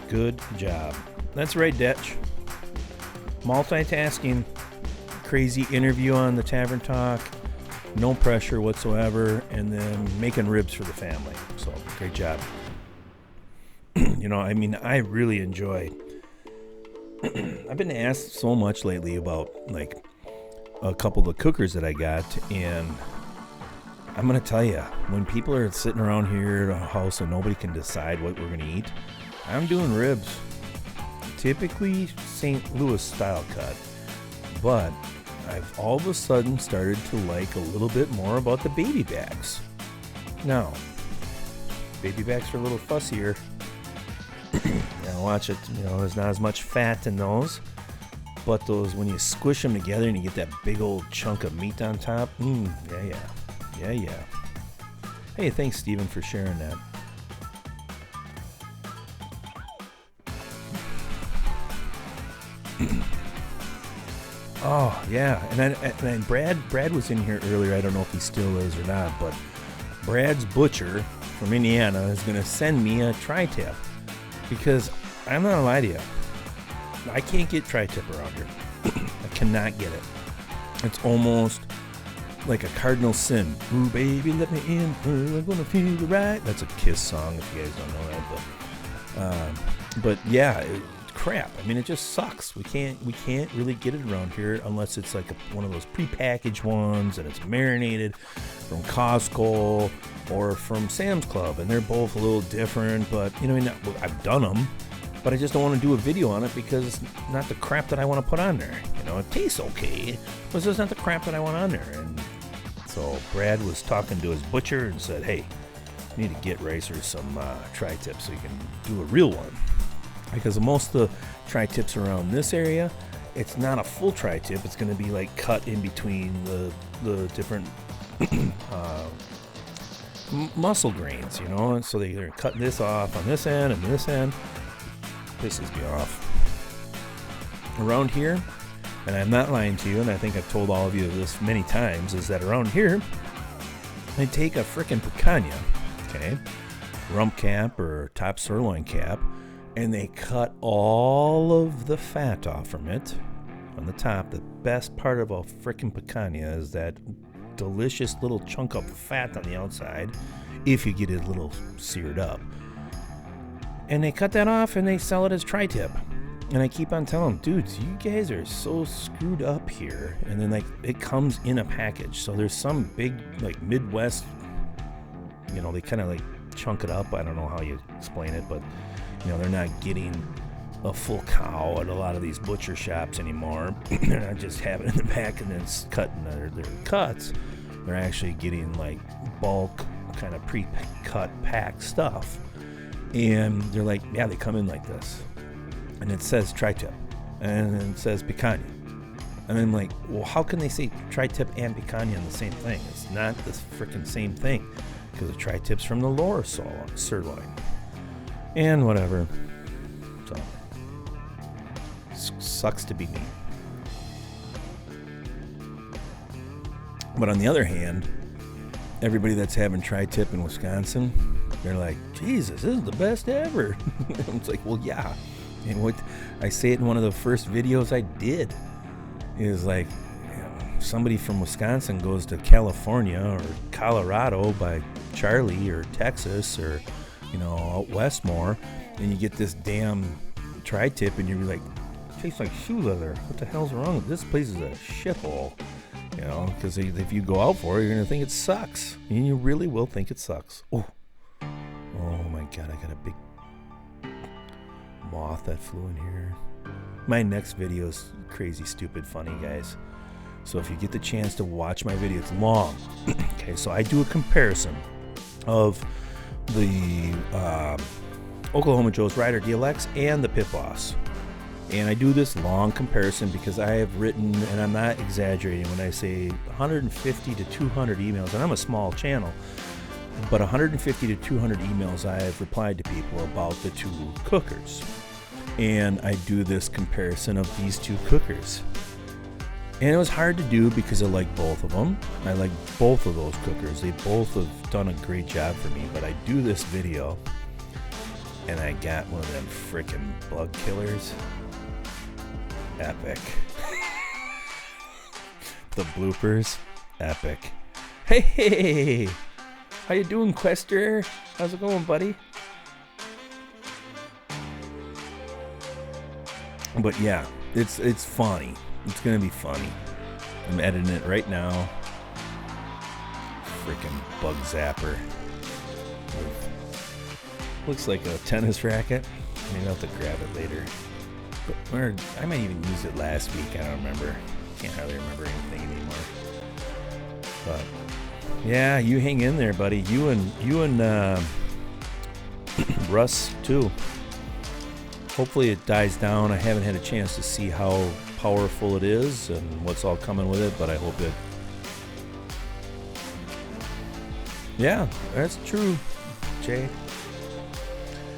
good job. That's right, Dutch. Multitasking. Crazy interview on the Tavern Talk. No pressure whatsoever. And then making ribs for the family. So great job. I mean, I really enjoy. I've been asked so much lately about like a couple of the cookers that I got, and I'm gonna tell you, when people are sitting around here at a house and nobody can decide what we're gonna eat, I'm doing ribs. Typically St. Louis style cut, but I've all of a sudden started to like a little bit more about the baby backs. Now, baby backs are a little fussier. Now watch it, there's not as much fat in those, but those, when you squish them together and you get that big old chunk of meat on top, yeah. Hey, thanks, Steven, for sharing that. Oh, yeah, and Brad was in here earlier. I don't know if he still is or not, but Brad's Butcher from Indiana is going to send me a tri-tip. Because I'm not gonna lie to you, I can't get tri-tip around here. I cannot get it. It's almost like a cardinal sin. Ooh, baby, let me in. Ooh, I'm gonna feel right. That's a Kiss song, if you guys don't know that. But yeah, crap. I mean, it just sucks. We can't really get it around here unless it's like one of those prepackaged ones and it's marinated from Costco or from Sam's Club, and they're both a little different. But I've done them, but I just don't want to do a video on it because it's not the crap that I want to put on there. It tastes okay, but it's just not the crap that I want on there. And so Brad was talking to his butcher and said, "Hey, you need to get Racer some tri-tips so you can do a real one." Because most of the tri-tips around this area, it's not a full tri-tip. It's going to be like cut in between the different muscle grains, and so they're cutting this off on this end and this end. Pisses me off. Around here, and I'm not lying to you, and I think I've told all of you this many times, is that around here, they take a frickin' picanha, okay, rump cap or top sirloin cap, and they cut all of the fat off from it on the top. The best part of a frickin' picanha is that delicious little chunk of fat on the outside, if you get it a little seared up. And they cut that off and they sell it as tri-tip. And I keep on telling them, dudes, you guys are so screwed up here. And then it comes in a package. So there's some big Midwest, they kind of chunk it up. I don't know how you explain it, but they're not getting a full cow at a lot of these butcher shops anymore. They're not just having it in the back and then cutting their cuts. They're actually getting bulk kind of pre-cut packed stuff. And they're they come in like this. And it says tri-tip. And it says picanha. And I'm like, well, how can they say tri-tip and picanha in the same thing? It's not the freaking same thing. Because the tri-tip's from the lower sirloin. And whatever. So, sucks to be me. But on the other hand, everybody that's having tri-tip in Wisconsin, they're like, Jesus, this is the best ever. It's like, well, yeah. And what I say it in one of the first videos I did is somebody from Wisconsin goes to California or Colorado by Charlie or Texas or out west more, and you get this damn tri-tip, and you're like, tastes like shoe leather. What the hell's wrong with this place? Is a shithole, because if you go out for it, you're gonna think it sucks, and you really will think it sucks. Oh my god, I got a big moth that flew in here. My next video is crazy, stupid, funny, guys. So if you get the chance to watch my video, it's long. Okay, so I do a comparison of the Oklahoma Joe's Rider DLX and the Pit Boss. And I do this long comparison because I have written, and I'm not exaggerating when I say 150 to 200 emails, and I'm a small channel, but 150 to 200 emails I have replied to people about the two cookers. And I do this comparison of these two cookers. And it was hard to do because I like both of them. I like both of those cookers. They both have done a great job for me. But I do this video, and I got one of them frickin' bug killers. Epic. The bloopers, epic. Hey, how you doing, Quester? How's it going, buddy? But yeah, it's funny. It's gonna be funny. I'm editing it right now. Freaking bug zapper. Looks like a tennis racket. Maybe I'll have to grab it later. But I might even use it last week. I don't remember. Can't hardly remember anything anymore. But yeah, you hang in there, buddy. You and Russ too. Hopefully it dies down. I haven't had a chance to see how powerful it is and what's all coming with it, but I hope it. Yeah, that's true, Jay.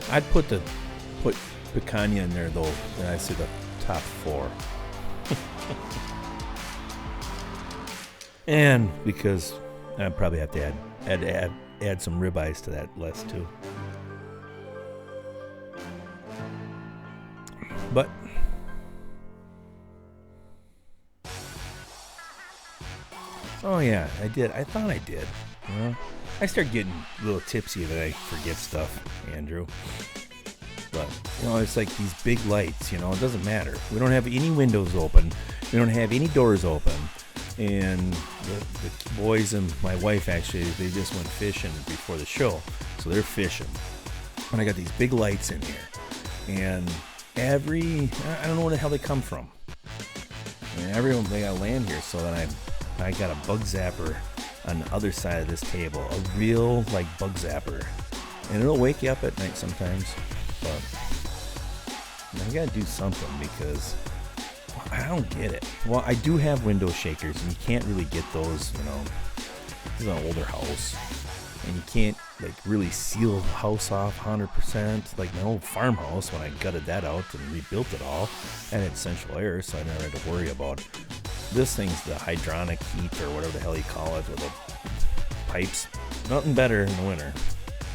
I'd put picanha in there though, and I'd say the top 4. And because I probably have to add some ribeyes to that list too. But oh yeah, I did. I thought I did. I start getting a little tipsy that I forget stuff, Andrew. But it's like these big lights. It doesn't matter. We don't have any windows open. We don't have any doors open. And the boys and my wife actually, they just went fishing before the show, so they're fishing. And I got these big lights in here, and I don't know where the hell they come from. And everyone, they got land here, so then I got a bug zapper on the other side of this table, a real bug zapper, and it'll wake you up at night sometimes. But I gotta do something because I don't get it. Well, I do have window shakers, and you can't really get those. This is an older house, and you can't really seal the house off 100%. Like my old farmhouse, when I gutted that out and rebuilt it all, and had central air, so I never had to worry about it. This thing's the hydronic heat or whatever the hell you call it, with the pipes. Nothing better in the winter.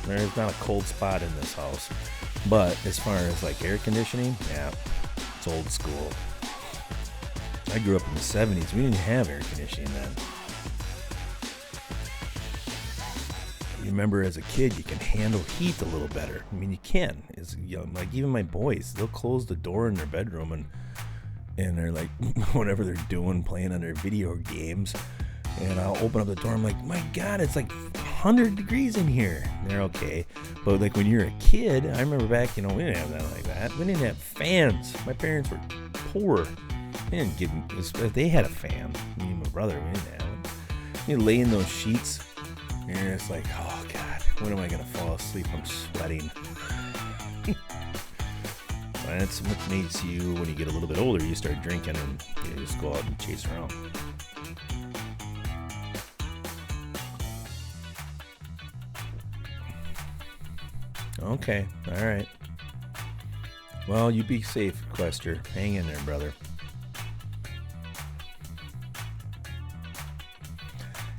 There's not a cold spot in this house. But as far as air conditioning, yeah, it's old school. I grew up in the 70s. We didn't have air conditioning then. You remember as a kid, you can handle heat a little better. I mean, you can. It's even my boys, they'll close the door in their bedroom and they're whatever they're doing, playing on their video games, and I'll open up the door. I'm like, my God, it's 100 degrees in here. And they're okay. But when you're a kid, I remember back, we didn't have that like that. We didn't have fans. My parents were poor. They didn't give. They had a fan. Me and my brother, we didn't have it. You lay in those sheets, and you're just like, oh God, when am I gonna fall asleep? I'm sweating. That's what makes you, when you get a little bit older, you start drinking and you just go out and chase around. Okay, all right. Well, you be safe, Quester. Hang in there, brother.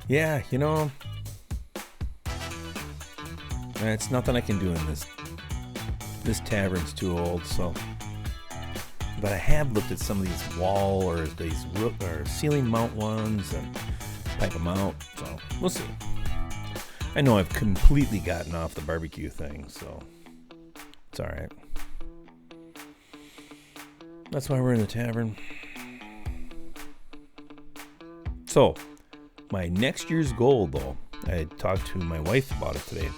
Yeah, it's nothing I can do in this. This tavern's too old, so. But I have looked at some of these wall or these roof or ceiling mount ones and pipe them out, so we'll see. I know I've completely gotten off the barbecue thing, so it's all right. That's why we're in the tavern. So, my next year's goal, though, I talked to my wife about it today.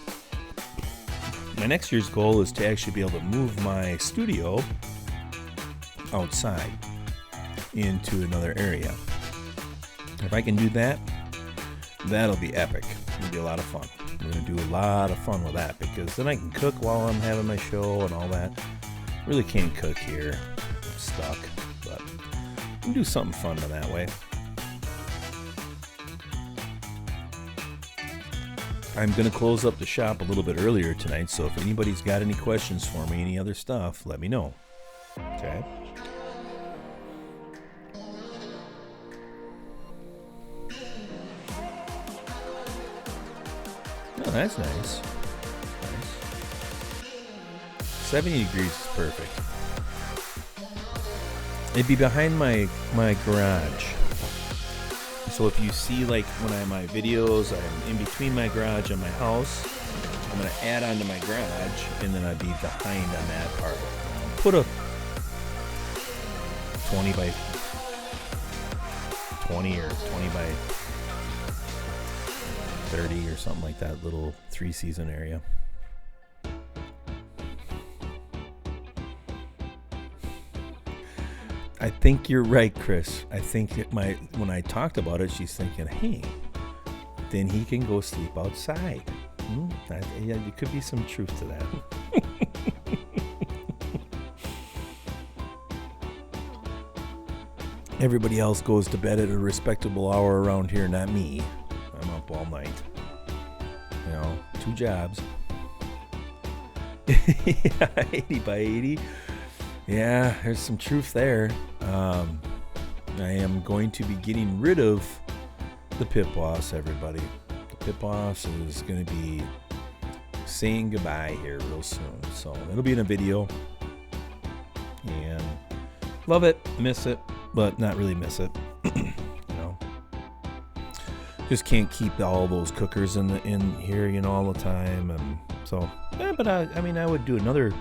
My next year's goal is to actually be able to move my studio outside into another area. If I can do that, that'll be epic. It'll be a lot of fun. We're going to do a lot of fun with that because then I can cook while I'm having my show and all that. Really can't cook here. I'm stuck. But we can do something fun in that way. I'm going to close up the shop a little bit earlier tonight, so if anybody's got any questions for me, any other stuff, let me know. Okay? Oh, that's nice. 70 degrees is perfect. It'd be behind my garage. So if you see, like, when I have my videos, I'm in between my garage and my house. I'm going to add on to my garage, and then I'd be behind on that part. Put a 20 by 20 or 20 by 30 or something like that, little 3-season area. I think you're right, Chris. I think when I talked about it, she's thinking, hey, then he can go sleep outside. Yeah, there could be some truth to that. Everybody else goes to bed at a respectable hour around here, not me. I'm up all night. 2 jobs. 80 by 80. Yeah, there's some truth there. I am going to be getting rid of the pit boss, everybody. The pit boss is going to be saying goodbye here real soon. So it'll be in a video. And love it, miss it, but not really miss it. Just can't keep all those cookers in here, all the time. And so, yeah, but I would do another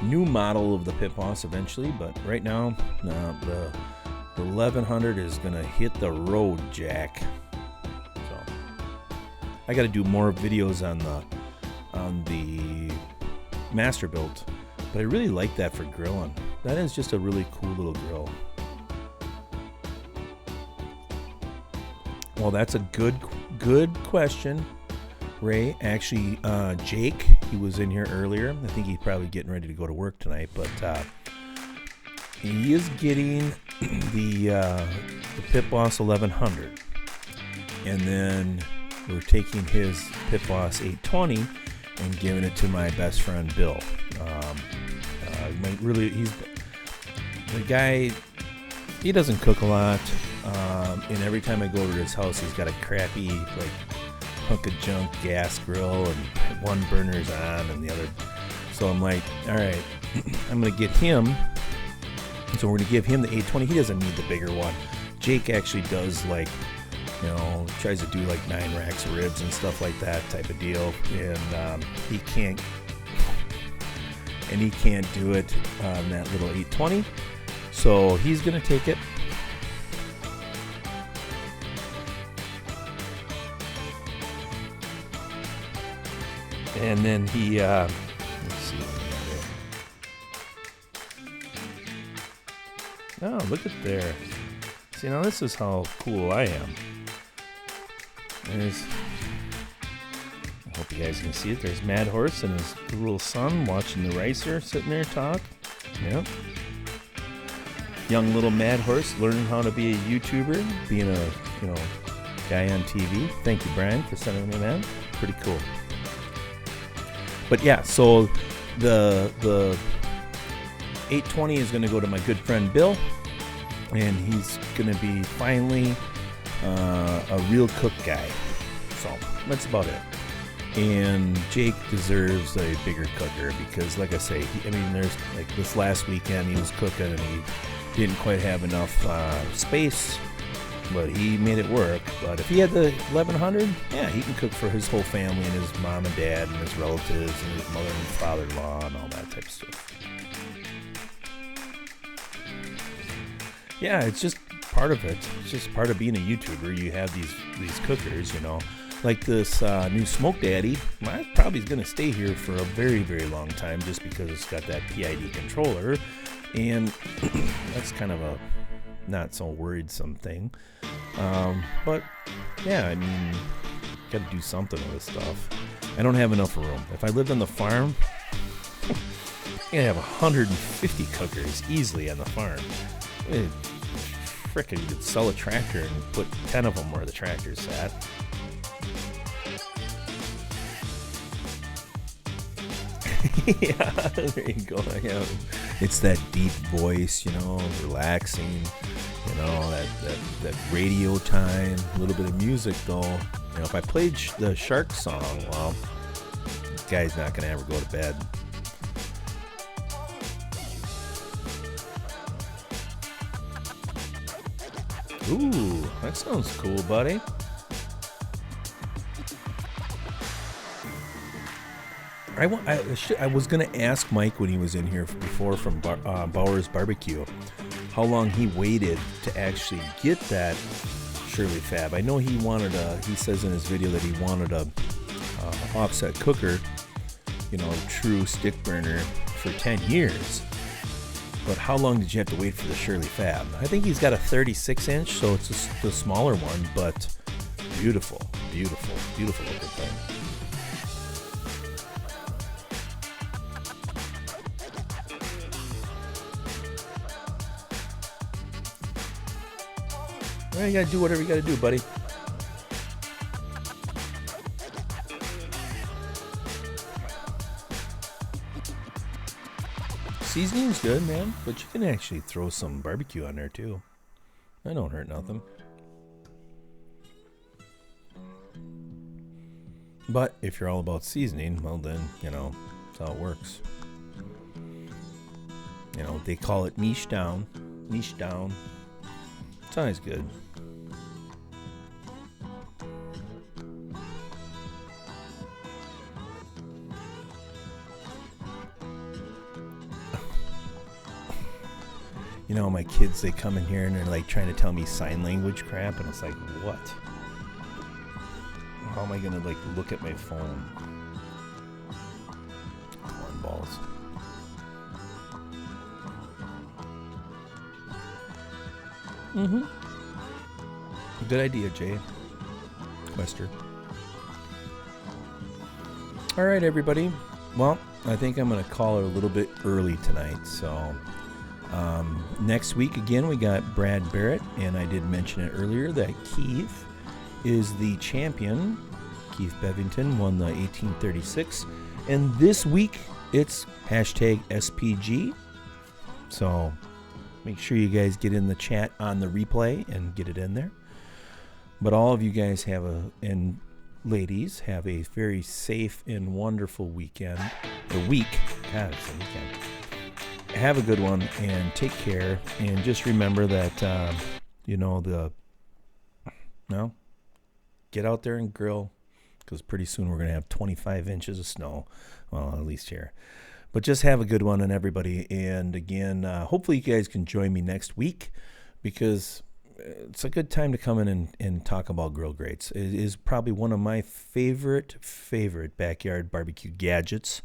new model of the pit boss eventually, but right now, no, the 1100 is gonna hit the road, Jack. So I got to do more videos on the master built, but I really like that for grilling. That is just a really cool little grill. Well, that's a good question, Ray. Actually, Jake, he was in here earlier. I think he's probably getting ready to go to work tonight, but he is getting the Pit Boss 1100, and then we're taking his Pit Boss 820 and giving it to my best friend Bill. He's the guy. He doesn't cook a lot, and every time I go over to his house, he's got a crappy hunk of junk gas grill, and one burner's on and the other. So I'm like, all right, I'm gonna get him. So we're gonna give him the 820. He doesn't need the bigger one. Jake actually does, tries to do 9 racks of ribs and stuff like that type of deal, and he can't do it on that little 820. So he's gonna take it. And then he, let's see. Oh, look at there. See, now this is how cool I am. I hope you guys can see it. There's Mad Horse and his little son watching the ricer sitting there talk. Yep. Young little Mad Horse learning how to be a YouTuber, being a, guy on TV. Thank you, Brian, for sending me that. Pretty cool. But yeah, so the 820 is going to go to my good friend Bill, and he's going to be finally a real cook guy. So that's about it. And Jake deserves a bigger cooker because, like I say, there's this last weekend he was cooking and he didn't quite have enough space but he made it work. But if he had the 1100, yeah, he can cook for his whole family and his mom and dad and his relatives and his mother and father-in-law and all that type of stuff. Yeah, it's just part of it. It's just part of being a YouTuber. You have these cookers, you know. Like this new Smoke Daddy, mine probably is going to stay here for a very, very long time just because it's got that PID controller. And that's kind of a not so worrisome thing. But, yeah, I mean, got to do something with this stuff. I don't have enough room. If I lived on the farm, I'd have 150 cookers easily on the farm. Frickin', you could sell a tractor and put 10 of them where the tractor's at. Yeah, there you go. Yeah. It's that deep voice, you know, relaxing, you know, that radio time, a little bit of music though. You know, if I played the Shark song, well, this guy's not gonna ever go to bed. Ooh, that sounds cool, buddy. I was going to ask Mike when he was in here before from Bauer's Barbecue how long he waited to actually get that Shirley Fab. I know he says in his video that he wanted a offset cooker, you know, true stick burner for 10 years. But how long did you have to wait for the Shirley Fab? I think he's got a 36 inch, so it's the smaller one, but beautiful, beautiful, beautiful looking thing. Well, you gotta do whatever you gotta do, buddy. Seasoning's good, man, but you can actually throw some barbecue on there too. That don't hurt nothing. But if you're all about seasoning, well then, you know, that's how it works. You know, they call it niche down. Niche down. It's always good. You know, my kids, they come in here and they're like trying to tell me sign language crap, and it's like, what? How am I gonna like look at my phone? Cornballs. Mm-hmm. Good idea, Jay. Quester. All right, everybody. Well, I think I'm gonna call it a little bit early tonight, so. Next week, again, we got Brad Barrett, and I did mention it earlier that Keith is the champion. Keith Bevington won the 1836, and this week it's hashtag SPG. So make sure you guys get in the chat on the replay and get it in there. But all of you guys and ladies have a very safe and wonderful weekend. God, it's a weekend. Have a good one and take care, and just remember that get out there and grill, because pretty soon we're going to have 25 inches of snow, well, at least here. But just have a good one, and everybody, and again, hopefully you guys can join me next week, because it's a good time to come in and talk about grill grates. It is probably one of my favorite backyard barbecue gadgets.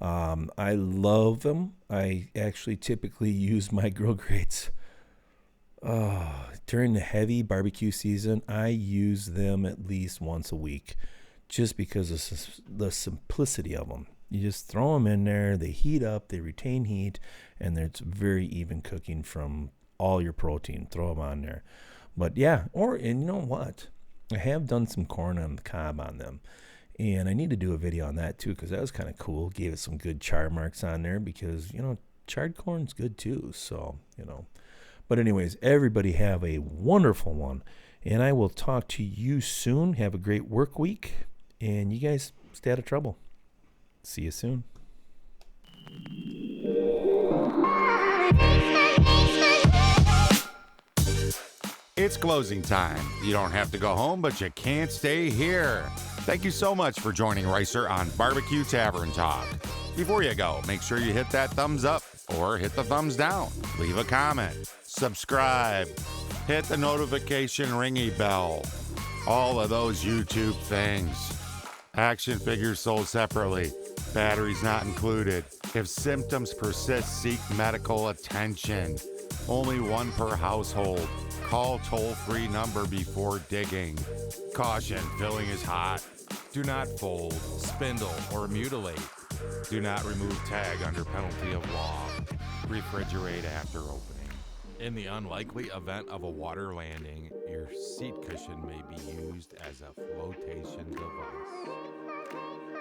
I love them. I actually typically use my grill grates during the heavy barbecue season. I use them at least once a week just because of the simplicity of them. You just throw them in there, they heat up, they retain heat, and it's very even cooking from all your protein. Throw them on there. But yeah, and you know what? I have done some corn on the cob on them. And I need to do a video on that too, because that was kind of cool. Gave it some good char marks on there because, charred corn's good too. So, But anyways, everybody have a wonderful one. And I will talk to you soon. Have a great work week. And you guys stay out of trouble. See you soon. It's closing time. You don't have to go home, but you can't stay here. Thank you so much for joining Ricer on BBQ Tavern Talk. Before you go, make sure you hit that thumbs up or hit the thumbs down. Leave a comment, subscribe, hit the notification ringy bell. All of those YouTube things. Action figures sold separately. Batteries not included. If symptoms persist, seek medical attention. Only one per household. Call toll-free number before digging. Caution, filling is hot. Do not fold, spindle, or mutilate. Do not remove tag under penalty of law. Refrigerate after opening. In the unlikely event of a water landing, your seat cushion may be used as a flotation device.